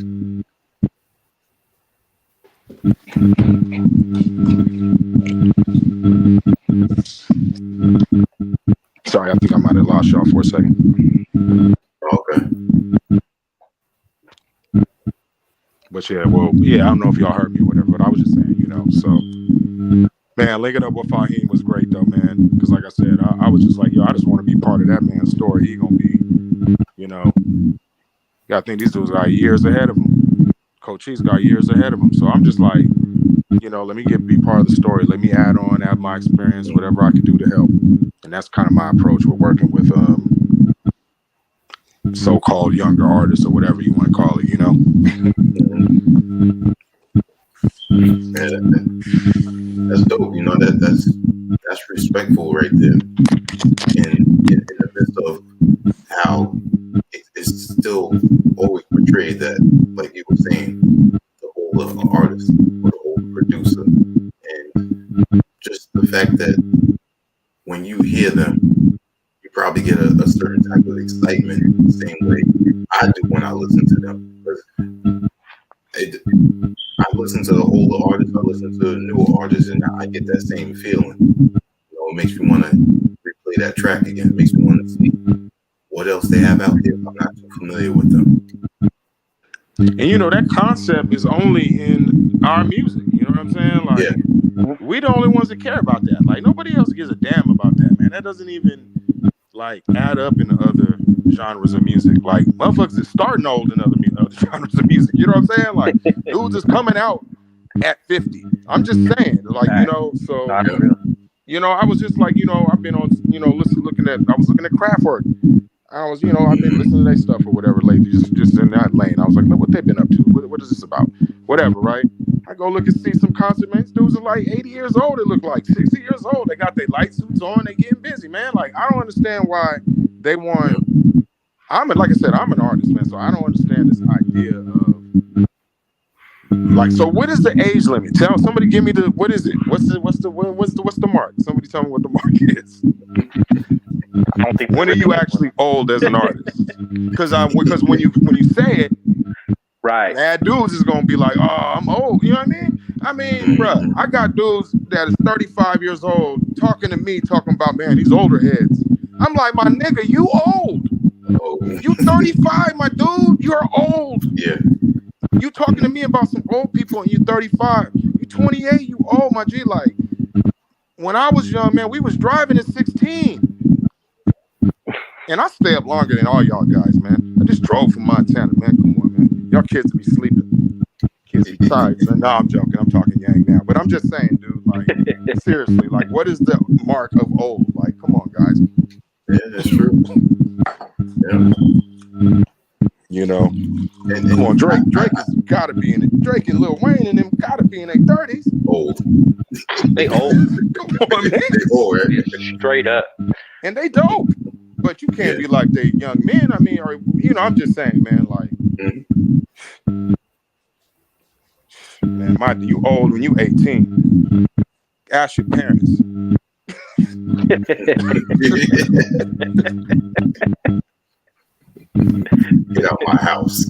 Sorry, I think I might have lost y'all for a second. Okay. But yeah, well, yeah, I don't know if y'all heard me or whatever, but I was just saying, you know, so, man, linking up with Fahim was great, though, man, because like I said, I was just like, yo, I just want to be part of that man's story. He gonna be, you know, you gotta think these dudes got years ahead of him. Cochise got years ahead of him, so I'm just like, you know, let me be part of the story. Let me add my experience, whatever I can do to help. And that's kind of my approach with working with so-called younger artists or whatever you want to call it, you know. Yeah, that's dope. You know, that's respectful right there. In the midst of how it's still always portrayed that, like you were saying, the older artist or the older producer, and just the fact that when you hear them, you probably get a certain type of excitement the same way I do when I listen to them. I listen to the older artists, I listen to the newer artists, and I get that same feeling. You know, it makes me want to replay that track again. It makes me want to see what else they have out there if I'm not too familiar with them. And you know, that concept is only in our music. You know what I'm saying? Like, we the only ones that care about that. Like, nobody else gives a damn about that, man. That doesn't even like add up in the other genres of music. Like, motherfuckers is starting old in other genres of music. You know what I'm saying? Like, dudes is coming out at 50. I'm just saying, like, you know, so you know, I was just like, you know, I've been on, you know, looking at Kraftwerk. I was, you know, I've been listening to their stuff or whatever lately, just in that lane. I was like, look what they've been up to. What is this about? Whatever, right? I go look and see some concert, man. These dudes are like 80 years old. It look like 60 years old. They got their light suits on. They getting busy, man. Like, I don't understand why they want. Like I said, I'm an artist, man. So I don't understand this idea of like. So what is the age limit? Somebody give me what is it? What's the mark? Somebody tell me what the mark is. I don't think. When are you actually old as an artist? Because when you say it, right, mad dudes is gonna be like, oh, I'm old. You know what I mean? I mean, bruh, I got dudes that is 35 years old talking to me, talking about, man, these older heads. I'm like, my nigga, you old. You 35, my dude. You're old. Yeah. You talking to me about some old people and you 35. You 28. You old, my G. Like, when I was young, man, we was driving at 16. And I stay up longer than all y'all guys, man. I just drove from Montana, man. Come on, man. Y'all kids be sleeping. Kids be tired. No, I'm joking. I'm talking yang now. But I'm just saying, dude, like, seriously, like, what is the mark of old? Like, come on, guys. Yeah, that's true. Yeah. You know, come on, Drake has got to be in it. Drake and Lil Wayne and them got to be in their 30s. Old. They old. Come on, man. They old, right? Straight up. And they dope. But you can't be like they young men. I mean, or, you know, I'm just saying, man, like, man, you old when you 18. Ask your parents. Get out my house.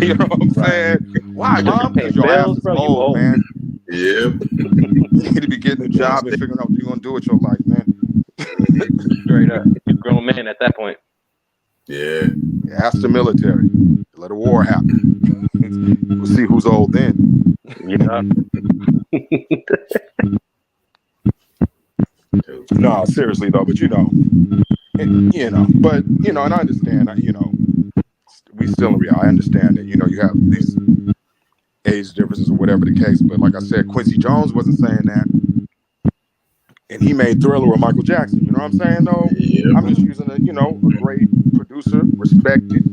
You know what I'm saying? Why, mom? Because your ass is old, man. Yeah. You need to be getting a job and figuring out what you're going to do with your life, man. Straight up. You're a grown man at that point. Yeah. Ask the military. Let a war happen. We'll see who's old then. Yeah. No, seriously though, but you know, and I understand that, you know, we still in reality. I understand that, you know, you have these age differences or whatever the case, but like I said, Quincy Jones wasn't saying that, and he made Thriller with Michael Jackson. You know what I'm saying? Though, yeah. I'm just using a great producer, respected.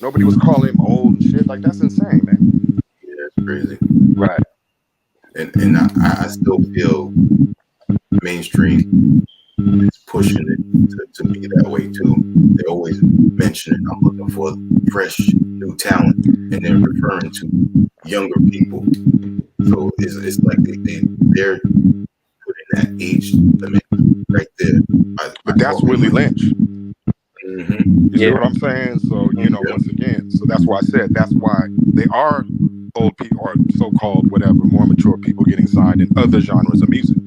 Nobody was calling him old and shit. Like, that's insane, man. Yeah, that's crazy. Right. And I still feel mainstream is pushing it to be that way too. They always mention it. I'm looking for fresh new talent, and they're referring to younger people. So it's like they're putting that age limit right there. But that's Willie Lynch. Mm-hmm. You see what I'm saying? So, you know, once again, so that's why I said that's why they are old people or so-called whatever, more mature people getting signed in other genres of music.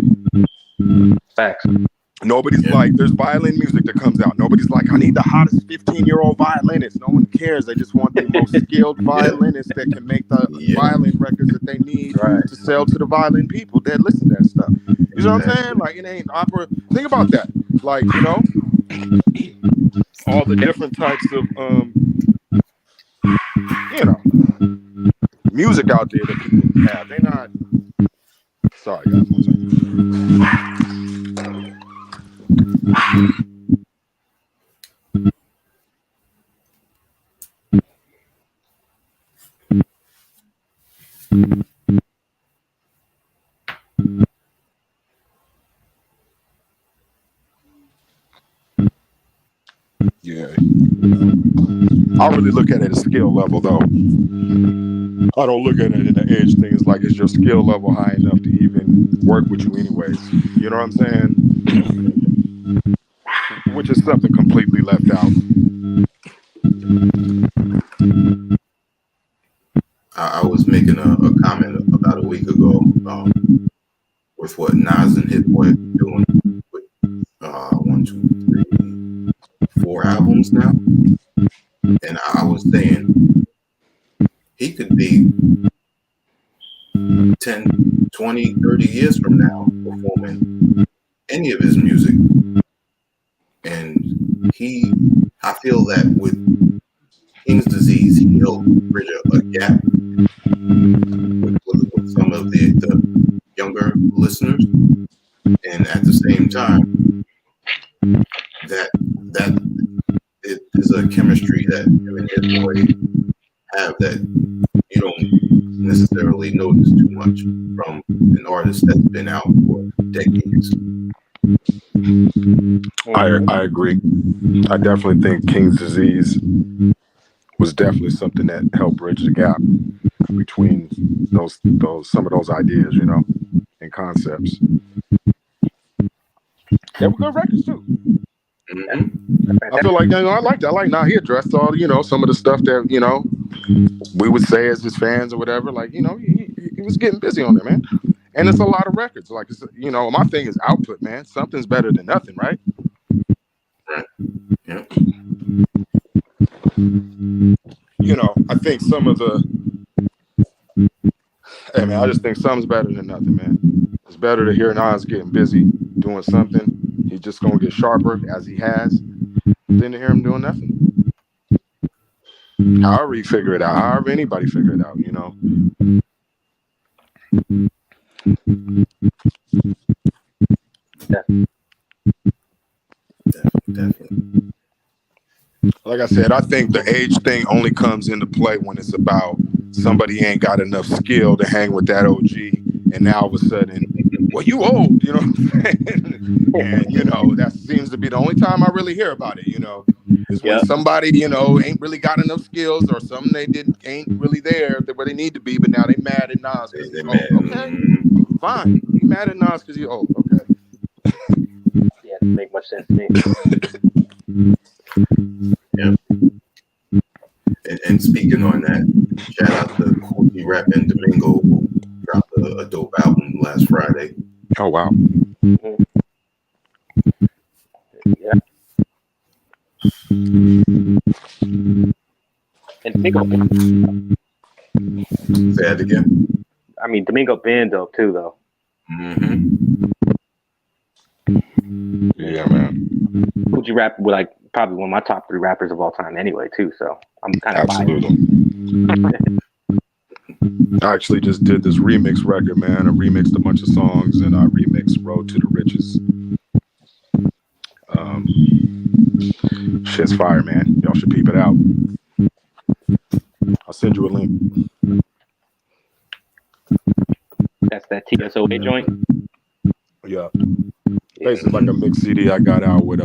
Facts. Nobody's like, there's violin music that comes out. Nobody's like, I need the hottest 15-year-old violinist. No one cares. They just want the most skilled violinist that can make the violin records that they need to sell to the violin people that listen to that stuff. You know what I'm saying? Like, it ain't opera. Think about that. Like, you know, all the different types of, you know, music out there that people have. They're not. Sorry, guys. 1 second. Yeah. I really look at it as skill level, though. I don't look at it in the age thing. It's like, is your skill level high enough to even work with you anyways? You know what I'm saying? Which is something completely left out. I was making a comment about a week ago with what Nas and Hit Boy are doing with 1, 2, 3, 4 albums now. And I was saying he could be 10, 20, 30 years from now performing any of his music. And I feel that with King's Disease, he helped bridge a gap with some of the younger listeners. And at the same time, that it is a chemistry that him and Hit Boy have that you don't necessarily notice too much from an artist that's been out for decades. I agree. I definitely think King's Disease was definitely something that helped bridge the gap between those some of those ideas, you know, and concepts. They were good records too. Mm-hmm. I feel like, you know, I like that. I like now he addressed all, you know, some of the stuff that, you know, we would say as his fans or whatever. Like, you know, he was getting busy on there, man. And it's a lot of records. Like, it's, you know, my thing is output, man. Something's better than nothing, right? Right. Yeah. You know, I think some of the, hey, man, I just think something's better than nothing, man. It's better to hear Nas getting busy doing something. He's just going to get sharper as he has than to hear him doing nothing. However you figure it out, however anybody figure it out, you know. Definitely. Like I said, I think the age thing only comes into play when it's about somebody ain't got enough skill to hang with that OG, and now all of a sudden, well, you old, you know what I'm saying? And, you know, that seems to be the only time I really hear about it, you know, is when somebody, you know, ain't really got enough skills or something ain't really there where they need to be, but now they mad at Nas because he's old. Okay, fine. He mad at Nas because he's old. Okay. Yeah, it doesn't make much sense to me. Yeah. And speaking on that, shout out to Cochise Rap and Domingo, who dropped a dope album last Friday. Oh, wow. Mm-hmm. Yeah. And Domingo, say that again. I mean, Domingo been dope too, though. Mm-hmm. Yeah, man. Cochise Rap with like probably one of my top 3 rappers of all time, anyway, too. So I'm kind of absolutely. I actually just did this remix record, man. I remixed a bunch of songs, and I remixed "Road to the Riches." Shit's fire, man. Y'all should peep it out. I'll send you a link. That's that TSOA joint. Yeah. Basically like a mix CD I got out with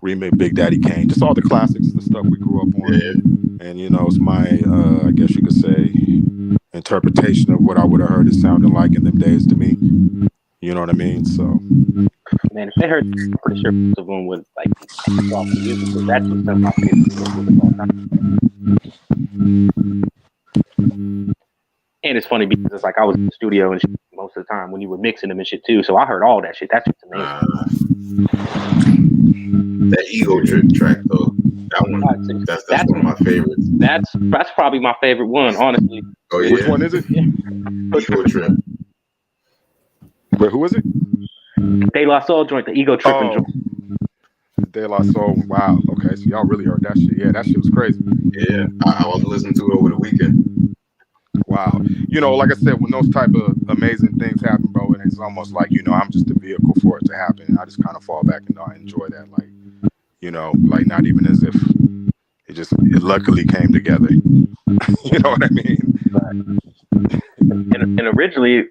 remake Big Daddy Kane. Just all the classics, the stuff we grew up on. Yeah. And, you know, it's my, I guess you could say, interpretation of what I would have heard it sounding like in them days to me. You know what I mean? So. Man, if they heard, I'm pretty sure most of them would like off the music, because that's what's my favorite of all time. And it's funny because it's like I was in the studio and shit most of the time when you were mixing them and shit too. So I heard all that shit. That's what's amazing. That Ego Trip track though, that one, that's one of my favorites. That's probably my favorite one, honestly. Oh yeah. Which one is it? Ego Trip. But who is it? De La Soul joint, the Ego Trip joint. De La Soul. Wow. Okay, so y'all really heard that shit. Yeah, that shit was crazy. Yeah, I was listening to it over the weekend. Wow. You know, like I said, when those type of amazing things happen, bro, and it's almost like, you know, I'm just a vehicle for it to happen. And I just kind of fall back and I enjoy that. Like, you know, like not even as if it luckily came together. You know what I mean? And originally,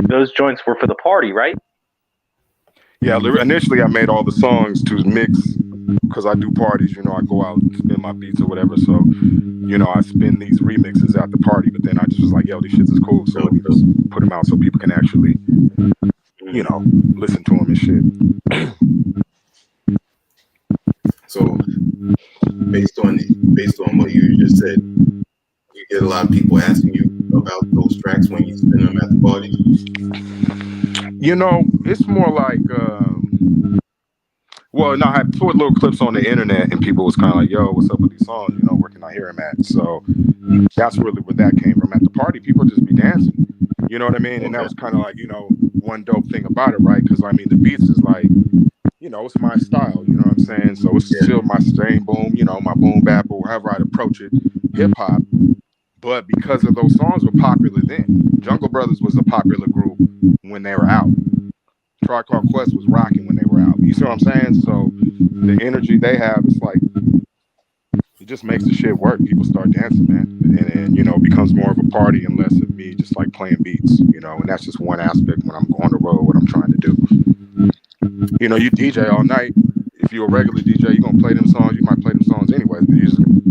those joints were for the party, right? Yeah, initially I made all the songs to mix because I do parties, you know, I go out and spin my beats or whatever. So, you know, I spin these remixes at the party, but then I just was like, yo, these shits is cool. So let me just put them out so people can actually, you know, listen to them and shit. So based on what you just said, you get a lot of people asking you about those tracks when you spin them at the parties. You know, it's more like, well, no, I put little clips on the internet, and people was kind of like, "Yo, what's up with these songs? You know, where can I hear them at?" So that's really where that came from. At the party, people just be dancing. You know what I mean? And that was kind of like, you know, one dope thing about it, right? Because I mean, the beats is like, you know, it's my style. You know what I'm saying? So it's still my same boom, you know, my boom bap or however I'd approach it, hip hop. But because of those songs were popular then, Jungle Brothers was a popular group when they were out. Tribe Called Quest was rocking when they were out. You see what I'm saying? So the energy they have, it's like, it just makes the shit work. People start dancing, man. And you know, it becomes more of a party and less of me just like playing beats, you know, and that's just one aspect when I'm on the road, what I'm trying to do. You know, you DJ all night. If you're a regular DJ, you're going to play them songs. You might play them songs anyways, but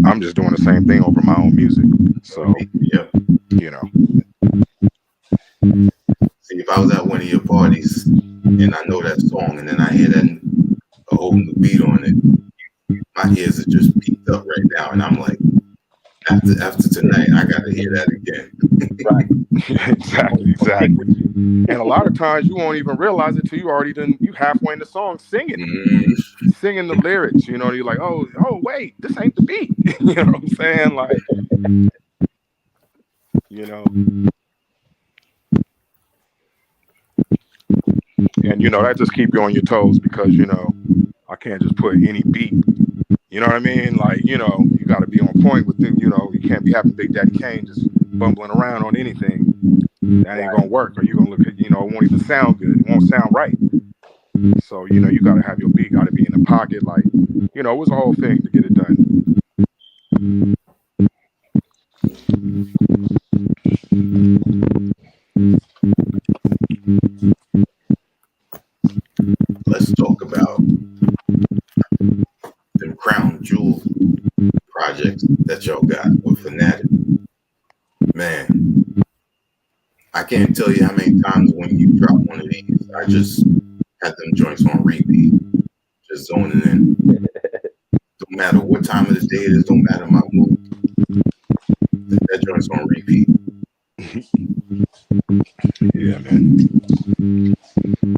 I'm just doing the same thing over my own music. So, yeah, you know. See, if I was at one of your parties and I know that song and then I hear that a whole new beat on it, my ears are just peaked up right now, and I'm like, after tonight, I got to hear that again. Right. Exactly. And a lot of times you won't even realize it till you already you halfway in the song singing, singing the lyrics. You know, you're like, oh, wait, this ain't the beat. You know what I'm saying? Like, you know. And, you know, that just keep you on your toes because, you know, I can't just put any beat. You know what I mean? Like, you know, you got to be on point with it. You know, you can't be having Big Daddy Kane just bumbling around on anything. That ain't going to work. Or you're going to look at, you know, it won't even sound good. It won't sound right. So, you know, you got to have your beat, got to be in the pocket. Like, you know, it was a whole thing to get it done. Let's talk about the crown jewel projects that y'all got with Fanatic. Man, I can't tell you how many times when you drop one of these, I just had them joints on repeat, just zoning in. Don't matter what time of the day it is, don't matter my mood. That joint's on repeat. Yeah, man.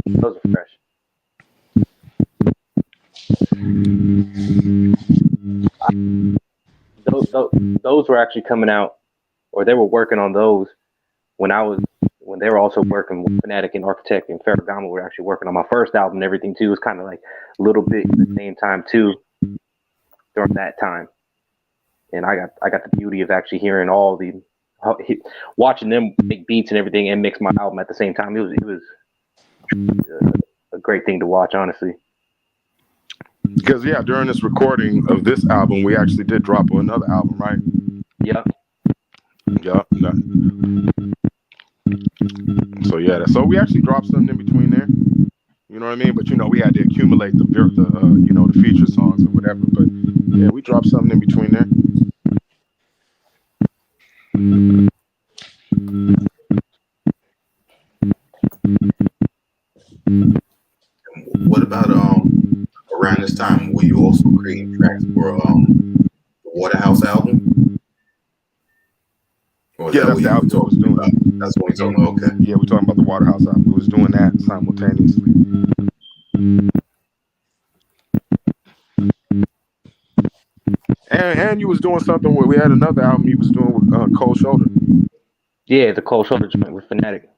Those are fresh. Those were actually coming out, or they were working on those when they were also working with Fanatic and Architect and Ferragamo were actually working on my first album and everything too. It was kind of like a little bit at the same time too during that time. And I got the beauty of actually hearing watching them make beats and everything and mix my album at the same time. It was a great thing to watch, honestly. Because during this recording of this album, we actually did drop another album, right? Yep. So we actually dropped something in between there. You know what I mean? But you know, we had to accumulate the you know, the feature songs or whatever. But yeah, we dropped something in between there. What about around this time were you also creating tracks for the Waterhouse album? Yeah, that's the album I was doing. About? That's what we're talking about. Okay. Yeah, we're talking about the Waterhouse album. We was doing that simultaneously. And you was doing something where we had another album you was doing with Cold Shoulder. Yeah, the Cold Shoulder joint with Fanatic.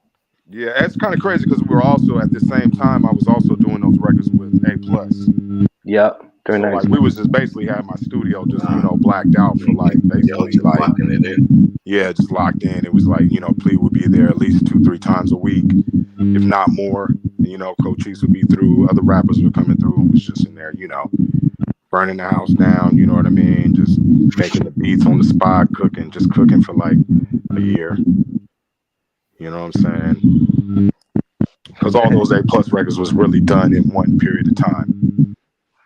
Yeah, it's kind of crazy because we were also at the same time. I was also doing those records with A+. Yep. So like we was just basically having my studio just blacked out for like basically like locking it in. Yeah, just locked in. It was like, you know, Plea would be there at least 2-3 times a week, if not more. You know, Cochise would be through, other rappers were coming through and was just in there, you know, burning the house down, you know what I mean? Just making the beats on the spot, cooking for like a year. You know what I'm saying? Because all those A+ records was really done in one period of time.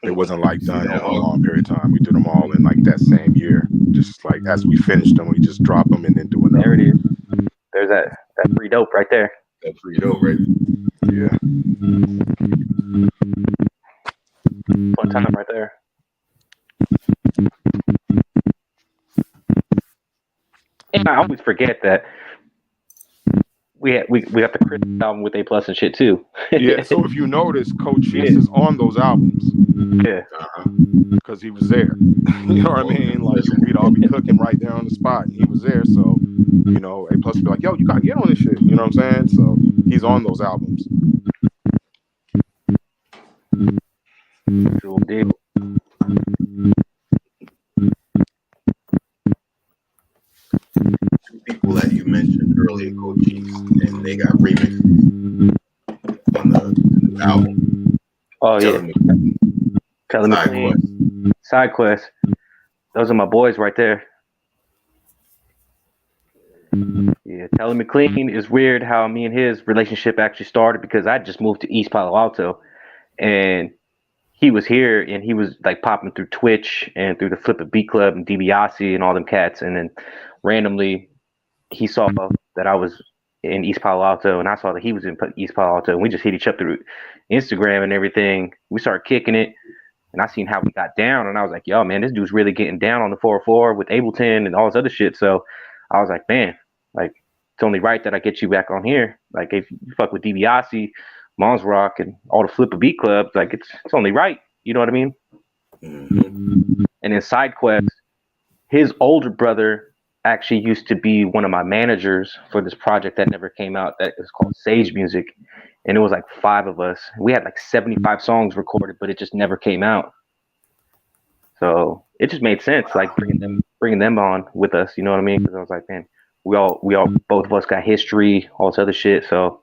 It wasn't like done over a long period of time. We did them all in like that same year. Just like as we finished them, we just drop them and then do another. There it is. There's that free dope right there. That free dope, right? Yeah. Fun time right there. And I always forget that we got the Chris album with A+ and shit too. Yeah. So if you notice, Cochise is on those albums. Yeah. Because he was there. You know what I mean? Like we'd all be cooking right there on the spot, and he was there. So, you know, A+ would be like, "Yo, you gotta get on this shit." You know what I'm saying? So he's on those albums. Cool deal. Two people that you mentioned earlier, Cochise, and they got remixed on the album. Oh yeah. Telling me Side Quest. Those are my boys right there. Yeah, Telling McLean is weird how me and his relationship actually started because I just moved to East Palo Alto and he was here and he was like popping through Twitch and through the Flip a Beat Club and DiBiase and all them cats. And then randomly he saw that I was in East Palo Alto and I saw that he was in East Palo Alto and we just hit each other through Instagram and everything. We started kicking it. And I seen how we got down, and I was like, yo, man, this dude's really getting down on the 404 with Ableton and all this other shit. So I was like, man, like, it's only right that I get you back on here. Like, if you fuck with DiBiase, Mons Rock, and all the Flip a Beat clubs, like, it's only right. You know what I mean? Mm-hmm. And then Side Quest, his older brother actually used to be one of my managers for this project that never came out that is called Sage Music. And it was like 5 of us. We had like 75 songs recorded, but it just never came out. So it just made sense, like bringing them on with us. You know what I mean? Because I was like, man, we all both of us got history, all this other shit. So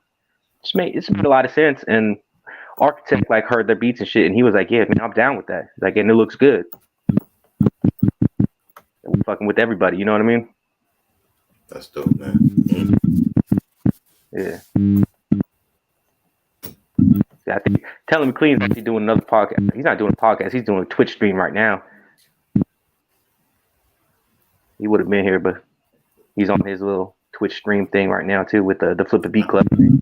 it's made a lot of sense. And Architect like heard their beats and shit, and he was like, yeah, man, I'm down with that. Like, and it looks good. And we're fucking with everybody. You know what I mean? That's dope, man. Yeah. I think Telling McLean's actually doing another podcast. He's not doing a podcast. He's doing a Twitch stream right now. He would have been here, but he's on his little Twitch stream thing right now too with the Flip a Beat Club thing.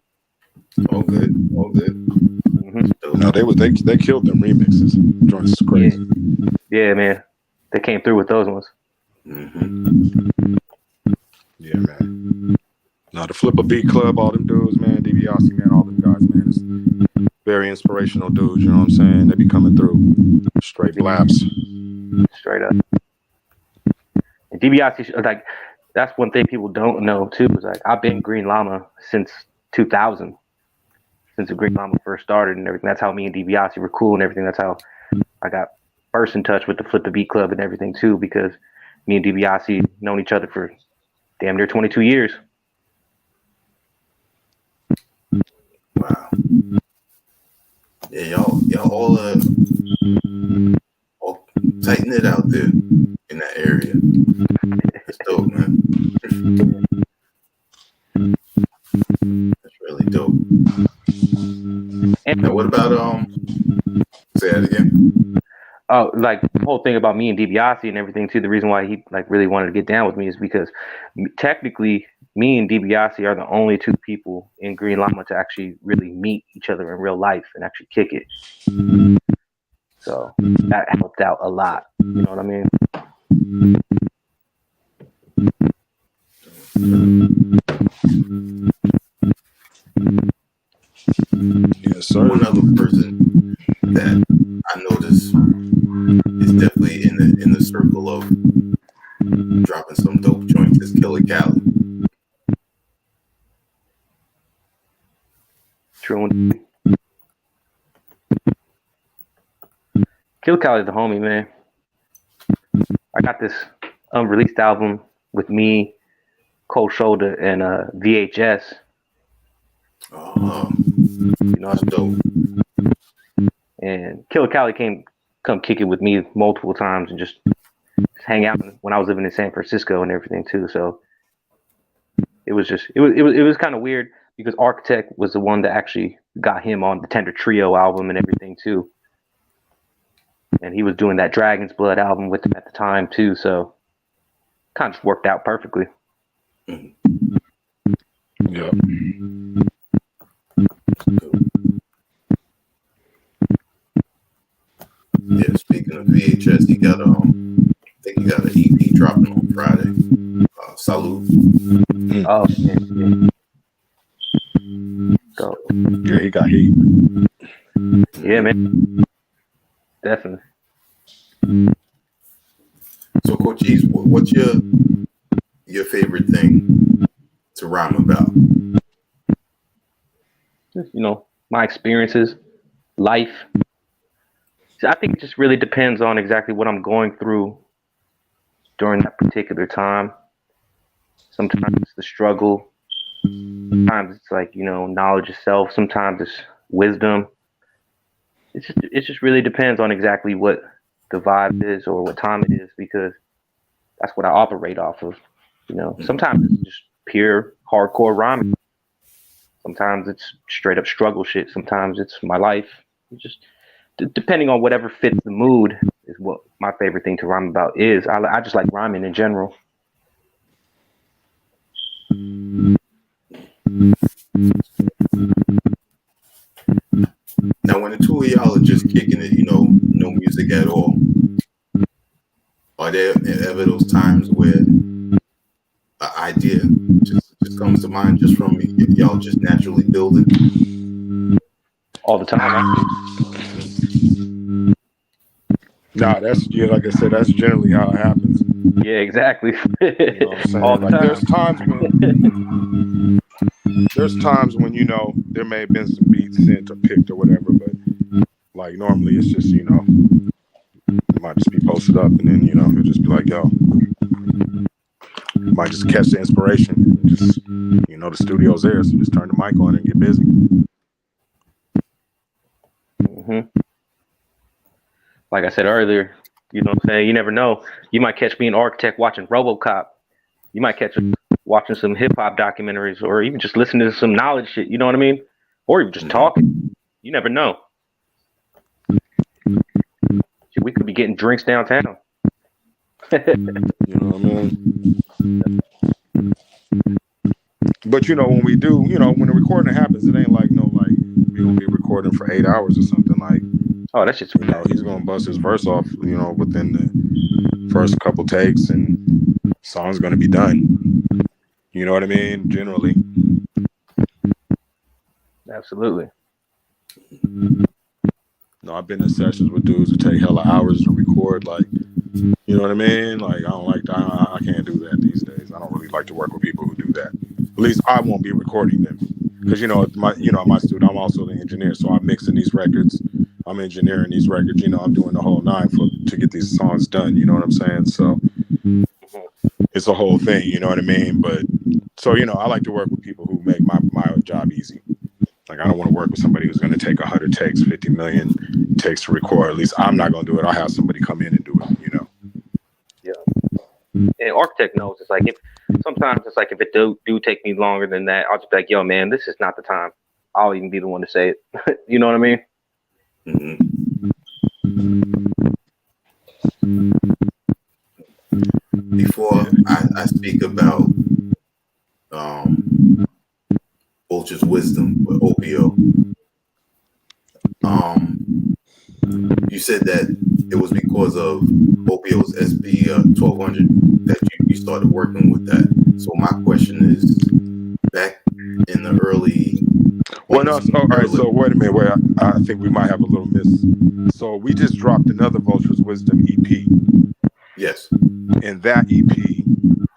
All good. Mm-hmm. No, they killed them remixes. Joints is crazy. Yeah, man. They came through with those ones. Mm-hmm. Yeah, man. No, the Flip a Beat Club, all them dudes, man, DiBiase, man, all them guys, man, it's very inspirational dudes, you know what I'm saying? They be coming through. Straight blaps. Straight up. And DiBiase, like, that's one thing people don't know, too, is like, I've been Green Llama since 2000. Since the Green Llama first started and everything. That's how me and DiBiase were cool and everything. That's how I got first in touch with the Flip the Beat Club and everything, too, because me and DiBiase known each other for damn near 22 years. Wow. Yeah, y'all all tighten it out there in that area. That's dope, man. That's really dope. And now, what about say that again? Oh, like the whole thing about me and DiBiase and everything too. The reason why he like really wanted to get down with me is because technically me and DiBiase are the only 2 people in Green Llama to actually really meet each other in real life and actually kick it. So that helped out a lot. You know what I mean? Yes, sir. One other person that I noticed is definitely in the circle of dropping some dope joints is Killer Cali. True. Kill Cali's the homie, man. I got this unreleased album with me, Cold Shoulder, and VHS. You know, that's dope. And Killer Cali come kick it with me multiple times and just hang out when I was living in San Francisco and everything too. So it was kind of weird because Architect was the one that actually got him on the Tender Trio album and everything too. and he was doing that Dragon's Blood album with him at the time too. So kind of just worked out perfectly. Yeah. Yeah, speaking of VHS, he got I think he got an EP dropping on Friday. Salute. Oh man, so, Yeah, he got heat. yeah, man, definitely. So, Cochise, what's your favorite thing to rhyme about? Just, my experiences, life. So I think it just really depends on exactly what I'm going through during that particular time. Sometimes it's the struggle. Sometimes it's like, knowledge of self. Sometimes it's wisdom. It just really depends on exactly what the vibe is or what time it is, because that's what I operate off of. Sometimes it's just pure hardcore rhyming. Sometimes it's straight up struggle shit. Sometimes it's my life. It just depending on whatever fits the mood is what my favorite thing to rhyme about is. I just like rhyming in general. Now, when the two of y'all are just kicking it, no music at all, are there ever those times where an idea just comes to mind just from y'all just naturally building? All the time. Nah, like I said, that's generally how it happens. Yeah, exactly. You know what I'm saying? All the Like, time. there's times when there may have been some beats sent or picked or whatever, but like normally it's just it might just be posted up, and then he'll just be like, yo, might just catch the inspiration. Just the studio's there, so just turn the mic on and get busy. Like I said earlier, you know what I'm saying? You never know. You might catch me an architect watching RoboCop. You might catch us watching some hip hop documentaries, or even just listening to some knowledge shit. You know what I mean? Or even just talking. You never know. Shit, we could be getting drinks downtown. You know what I mean? But when we do, when the recording happens, it ain't like we gonna be recording for 8 hours or something. Like, oh, that shit's he's gonna bust his verse off, within the first couple takes, and song's gonna be done. You know what I mean? Generally. Absolutely. No, I've been in sessions with dudes who take hella hours to record. Like, you know what I mean? Like, I don't like that. I can't do that these days. I don't really like to work with people who do that. At least I won't be recording them, because my studio, I'm also the engineer, so I'm mixing these records, I'm engineering these records. I'm doing the whole nine to get these songs done. You know what I'm saying? So it's a whole thing. You know what I mean? But so I like to work with people who make my job easy. Like, I don't want to work with somebody who's going to take 100 takes, 50 million takes to record. At least I'm not going to do it. I'll have somebody come in and do it. Yeah. And architect knows it's like sometimes it's like if it do take me longer than that, I'll just be like, yo, man, this is not the time. I'll even be the one to say it. You know what I mean? Before I speak about Vulture's wisdom with OPO, you said that it was because of OPO's SB 1200 that you started working with that. So my question is, back in the early... Well, no, all right, so wait a minute. Wait, I think we might have a little miss. So we just dropped another Vulture's Wisdom EP. Yes. And that EP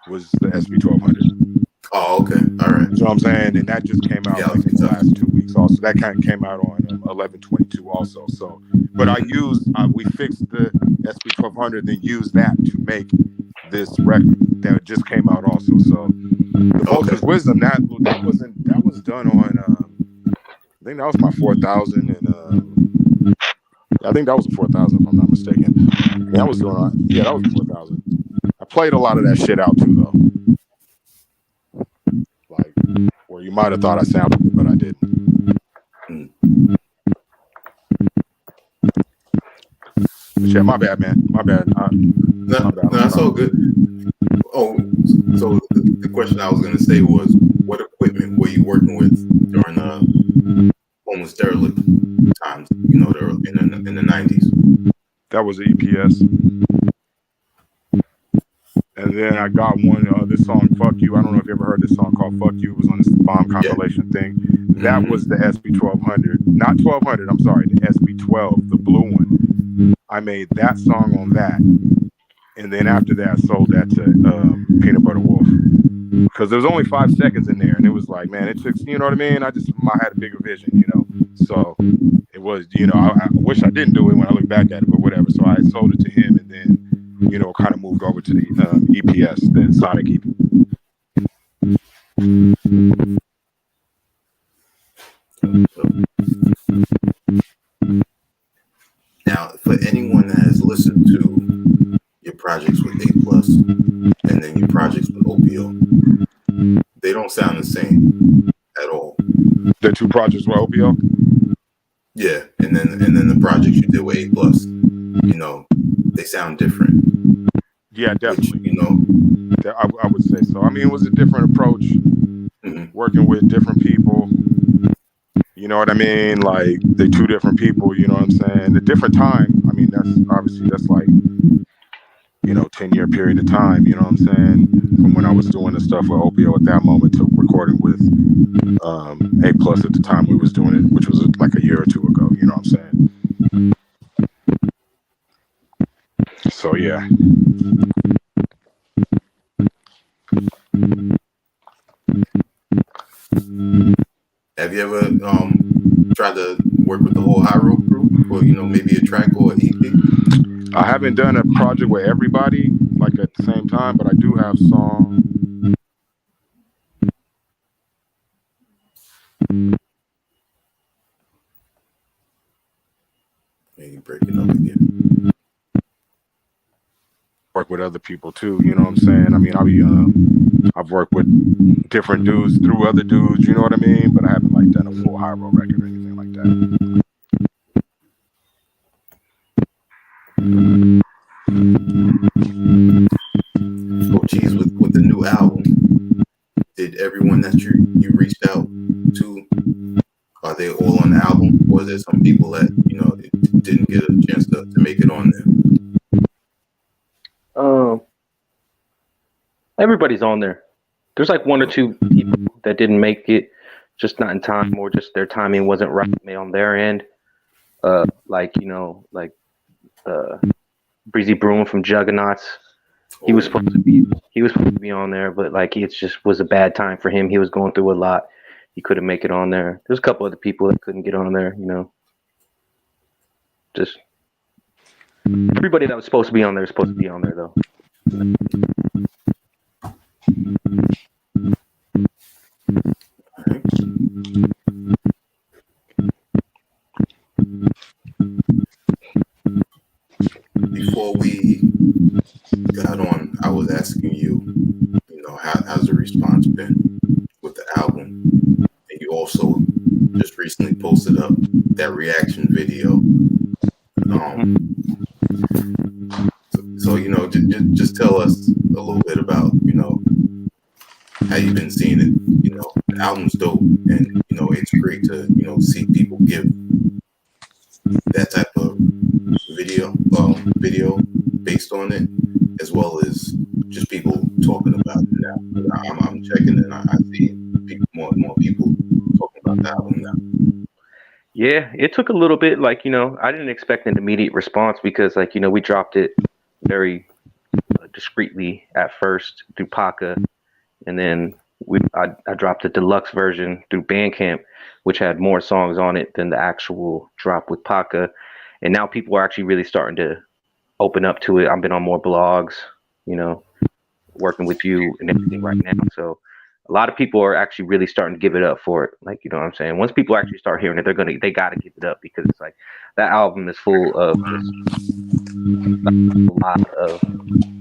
was the SB 1200. Oh, okay. All right. You know what I'm saying? And that just came out in the last 2 weeks also. That kind of came out on 11/22 also. So, but we fixed the SB 1200, then used that to make this record that just came out also. So the Vulture's Wisdom, that was done on, I think that was my 4000, and I think that was a 4000 if I'm not mistaken. And that was doing, that was 4000. I played a lot of that shit out too, though. Like, where you might have thought I sampled it, but I didn't. Yeah, my bad, man. My bad. No, that's all good. Oh, so the question I was going to say was, what equipment were you working with during homeless derelict times? You know, in the 90s. That was the EPS. And then I got one, this song, Fuck You. I don't know if you ever heard this song called Fuck You. It was on this bomb compilation thing. That was the SB1200. Not 1200, I'm sorry, the SB12, the blue one. I made that song on that. And then after that, I sold that to Peanut Butter Wolf. Because there was only 5 seconds in there. And it was like, man, it took, you know what I mean? I had a bigger vision, you know? So it was, you know, I wish I didn't do it when I look back at it, but whatever. So I sold it to him and then, you know, kind of moved over to the EPS, the Sonic EP. Now, for anyone that has listened to your projects with A+, and then your projects with OPO, they don't sound the same at all. The two projects with OPO? Yeah, and then the projects you did with A+, you know, they sound different. Yeah, definitely. Which, you know, I would say so. I mean, it was a different approach, working with different people. You know what I mean? Like, they're two different people, you know what I'm saying? A different time. I mean, that's like, you know, 10-year period of time, you know what I'm saying? From when I was doing the stuff with OPO at that moment to recording with A+ at the time we was doing it, which was like a year or two ago, you know what I'm saying? So, yeah. Have you ever tried to work with the whole High Road crew for, you know, maybe a track or an EP? I haven't done a project with everybody like at the same time, but I do have songs. Maybe breaking up again. Work with other people too, you know what I'm saying? I mean, I've worked with different dudes through other dudes, you know what I mean? But I haven't like done a full High Road record or anything like that. Cochise, with the new album, did everyone that you reached out to, are they all on the album, or is there some people that, you know, didn't get a chance to make it on there? Everybody's on there. There's like one or two people that didn't make it, just not in time, or just their timing wasn't right on their end. Like, you know, like Breezy Broom from Juggernauts. He was supposed to be on there, but like it just was a bad time for him. He was going through a lot. He couldn't make it on there. There's a couple other people that couldn't get on there, you know. Just everybody that was supposed to be on there is supposed to be on there though. Before we got on, I was asking you, you know, how's the response been with the album? And you also just recently posted up that reaction video. So you know, just tell us a little bit about, you know, how you've been seeing it. You know, the album's dope, and you know, it's great to, you know, see people give that type of video based on it, as well as just people talking about it now. I'm checking and I see more and more people talking about the album now. Yeah, it took a little bit. Like, you know, I didn't expect an immediate response because, like, you know, we dropped it very discreetly at first through Paca, and then I dropped the deluxe version through Bandcamp, which had more songs on it than the actual drop with Paca. And now people are actually really starting to open up to it. I've been on more blogs, you know, working with you and everything right now. So a lot of people are actually really starting to give it up for it. Like, you know what I'm saying? Once people actually start hearing it, they got to give it up, because it's like that album is full of just a lot of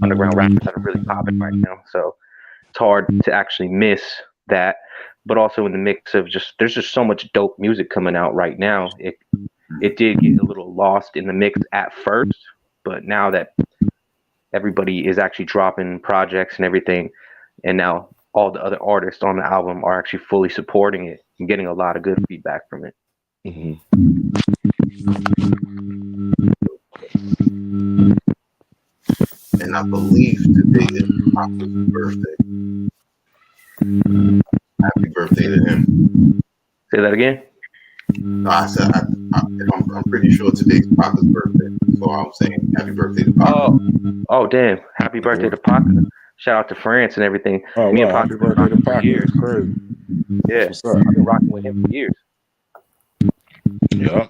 underground rappers that are really popping right now. So it's hard to actually miss that. But also in the mix of there's just so much dope music coming out right now. It did get a little lost in the mix at first, But now that everybody is actually dropping projects and everything, and now all the other artists on the album are actually fully supporting it and getting a lot of good feedback from it. Mm-hmm. And I believe today is Pac's birthday. Happy birthday to him. Say that again? No, I said I'm pretty sure today's Pac's birthday. So I'm saying happy birthday to Pac. Oh, damn! Happy birthday to Pac! Shout out to France and everything. Oh, Me wow. and Pac Happy birthday to Pac. years. That's crazy. Yeah, What's up? I've been rocking with him for years. Yeah.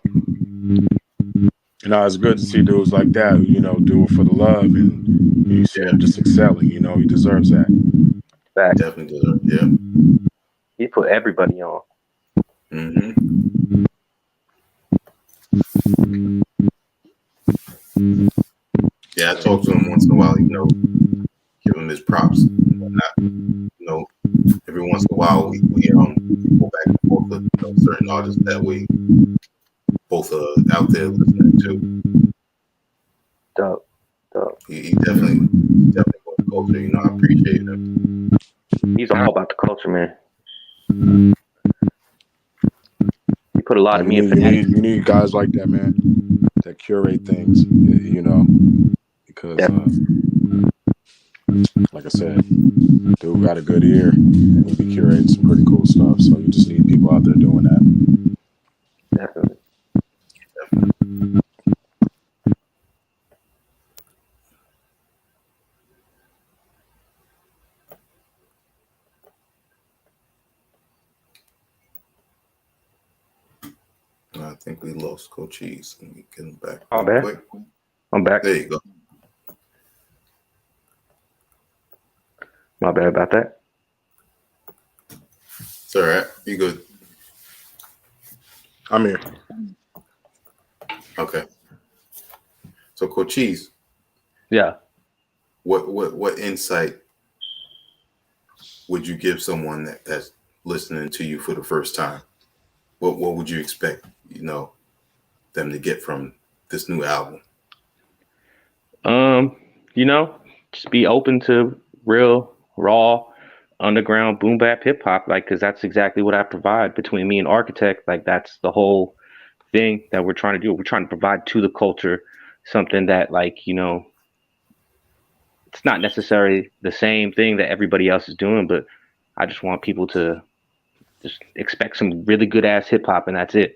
It's good to see dudes like that who, do it for the love, and you see him just excelling. He deserves that. Fact. Definitely deserves. Yeah. He put everybody on. Mm-hmm. Yeah, I talk to him once in a while. Give him his props. Every once in a while we go back and forth with certain artists that we both are out there listening to. Dope. He definitely for the culture. I appreciate him. He's all about the culture, man. He put a lot of me in. You need guys like that, man, that curate things. Because like I said, dude got a good ear and he be curating some pretty cool stuff. So you just need people out there doing that. Definitely. I think we lost Cochise. Let me get him back. Oh, man. Quick. I'm back. There you go. My bad about that. It's all right. You good? I'm here. Okay. So Cochise. Yeah. What insight would you give someone that's listening to you for the first time? What would you expect, them to get from this new album? Just be open to real, raw, underground boom bap hip hop, because that's exactly what I provide between me and Architect. That's the whole thing that we're trying to do. We're trying to provide to the culture something that, it's not necessarily the same thing that everybody else is doing, but I just want people to just expect some really good ass hip hop, and that's it.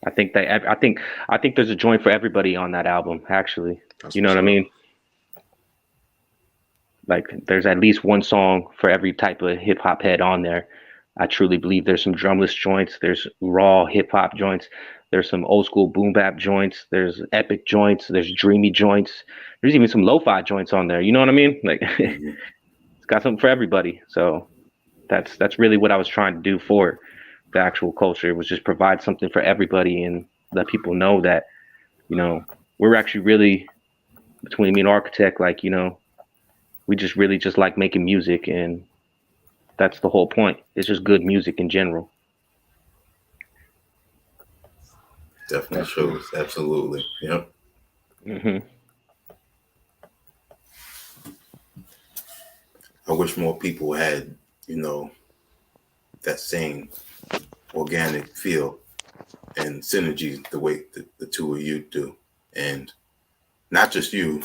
I think there's a joint for everybody on that album, actually. You know what I mean? There's at least one song for every type of hip hop head on there. I truly believe there's some drumless joints, there's raw hip hop joints, there's some old school boom bap joints, there's epic joints, there's dreamy joints, there's even some lo-fi joints on there. You know what I mean? It's got something for everybody. So that's really what I was trying to do for the actual culture, was just provide something for everybody and let people know that, we're actually really, between me and Architect, we just really just like making music, and that's the whole point. It's just good music in general. Definitely shows. Absolutely. Yep. Mm-hmm. I wish more people had, that same organic feel and synergy the way the two of you do. And not just you,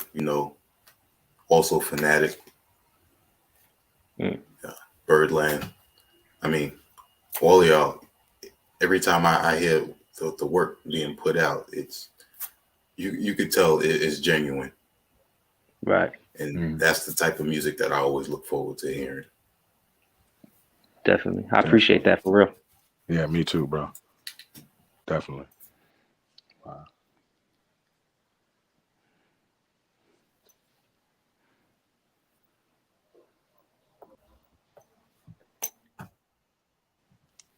also Fanatic, Birdland. I mean, all of y'all, every time I hear the work being put out, it's you could tell it's genuine. Right. And that's the type of music that I always look forward to hearing. Definitely. I appreciate that, for real. Yeah, me too, bro. Definitely. Wow.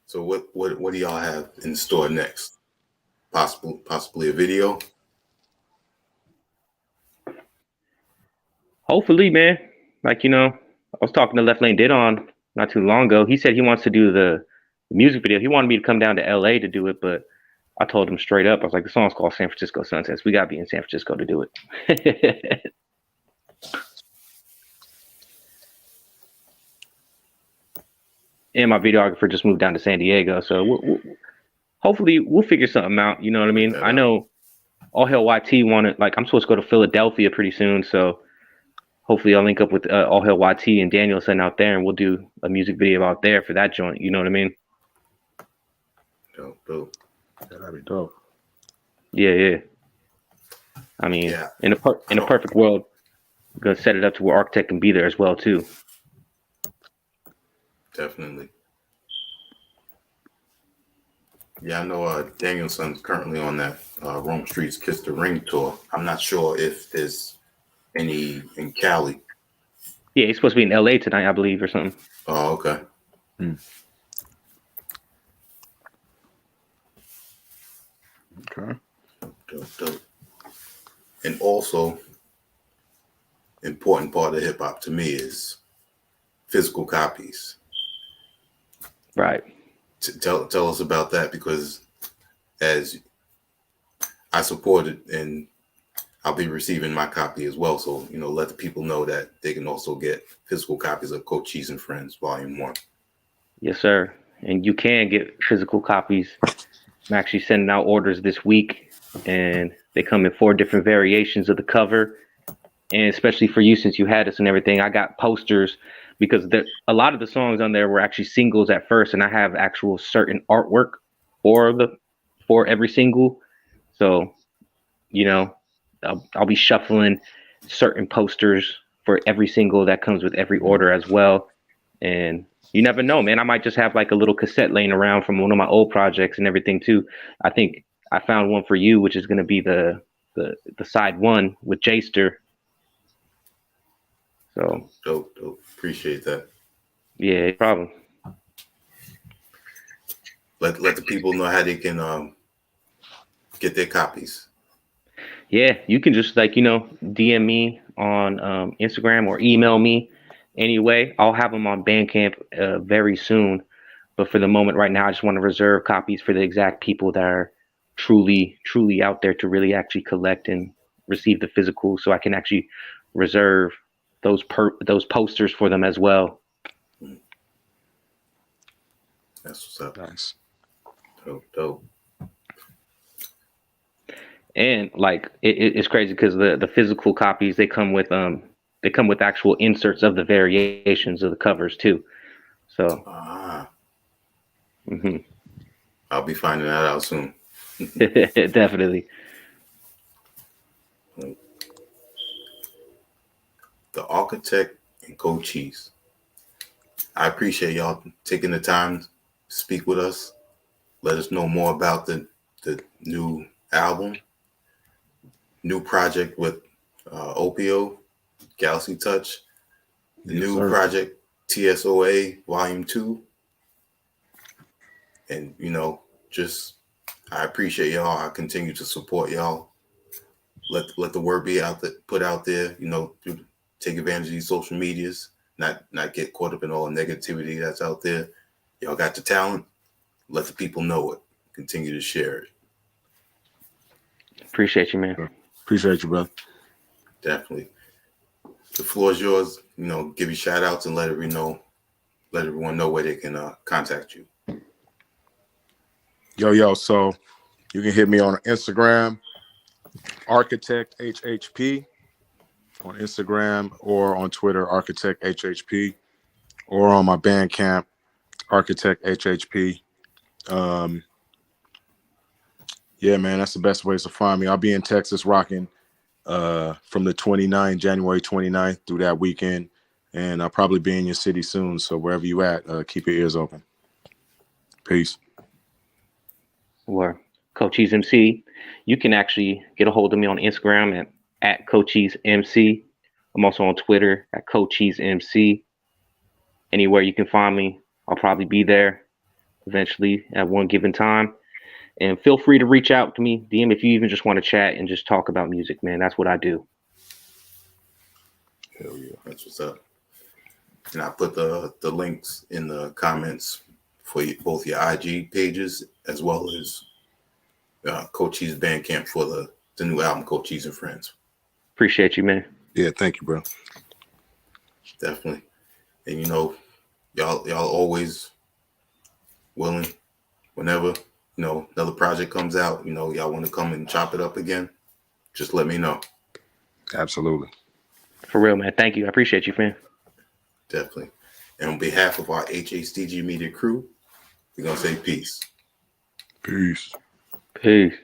So what do y'all have in store next? Possibly a video? Hopefully, man. I was talking to Left Lane Didon not too long ago. He said he wants to do the music video. He wanted me to come down to LA to do it, but I told him straight up. I was like, the song's called San Francisco Sunsets. We gotta be in San Francisco to do it. And my videographer just moved down to San Diego, so hopefully we'll figure something out. You know what I mean? I know All Hell YT wanted, like, I'm supposed to go to Philadelphia pretty soon, so hopefully I'll link up with All Hell YT and Danielson out there, and we'll do a music video out there for that joint. You know what I mean? Dope. Yeah, that'd be dope. Yeah. I mean, in a perfect world, I'm gonna set it up to where Architect can be there as well too. Definitely. Yeah, I know Danielson's currently on that Rome Streets Kiss the Ring tour. I'm not sure if there's any in Cali. Yeah, he's supposed to be in LA tonight, I believe, or something. Oh, okay. Okay. Dope. And also, important part of hip hop to me is physical copies. Right. Tell us about that, because as I support it, and I'll be receiving my copy as well. So, let the people know that they can also get physical copies of Cochise and Friends Volume 1. Yes, sir. And you can get physical copies. I'm actually sending out orders this week, and they come in 4 different variations of the cover. And especially for you, since you had us and everything, I got posters, because a lot of the songs on there were actually singles at first, and I have actual certain artwork for every single. So, I'll be shuffling certain posters for every single that comes with every order as well. And you never know, man. I might just have like a little cassette laying around from one of my old projects and everything too. I think I found one for you, which is going to be the side 1 with Jayster. So dope. Appreciate that. Yeah, no problem. Let the people know how they can get their copies. Yeah, you can just DM me on Instagram or email me. Anyway, I'll have them on Bandcamp very soon. But for the moment right now, I just want to reserve copies for the exact people that are truly out there to really actually collect and receive the physical, so I can actually reserve those posters for them as well. That's what's up. Nice. Dope. And it's crazy because the physical copies, they come with actual inserts of the variations of the covers too. So I'll be finding that out soon. Definitely. The Architect and Cochise. I appreciate y'all taking the time to speak with us. Let us know more about the new album, new project with Opio, Galaxy Touch, the new project TSOA Volume 2. And, I appreciate y'all. I continue to support y'all. Let the word be put out there, take advantage of these social medias, not get caught up in all the negativity that's out there. Y'all got the talent. Let the people know it. Continue to share it. Appreciate you, man. Appreciate you, brother. Definitely. The floor is yours. Give you shout outs and let everyone know where they can contact you. Yo, so you can hit me on Instagram, Architect HHP on Instagram, or on Twitter, Architect HHP, or on my Bandcamp, Architect HHP. Yeah, man, that's the best ways to find me. I'll be in Texas rocking from the January 29th through that weekend, and I'll probably be in your city soon. So wherever you at, keep your ears open. Peace. Or Cochise MC. You can actually get a hold of me on Instagram at Cochise MC. I'm also on Twitter at Cochise MC. Anywhere you can find me, I'll probably be there eventually at one given time. And feel free to reach out to me, DM, if you even just want to chat and just talk about music, man. That's what I do. Hell yeah, that's what's up. And I put the links in the comments for both your IG pages as well as Cochise Bandcamp for the new album, Cochise and Friends. Appreciate you, man. Yeah, thank you, bro. Definitely. And y'all always willing whenever another project comes out. Y'all want to come and chop it up again. Just let me know. Absolutely. For real, man. Thank you. I appreciate you, man. Definitely. And on behalf of our HHDG media crew, we're gonna say peace. Peace. Peace.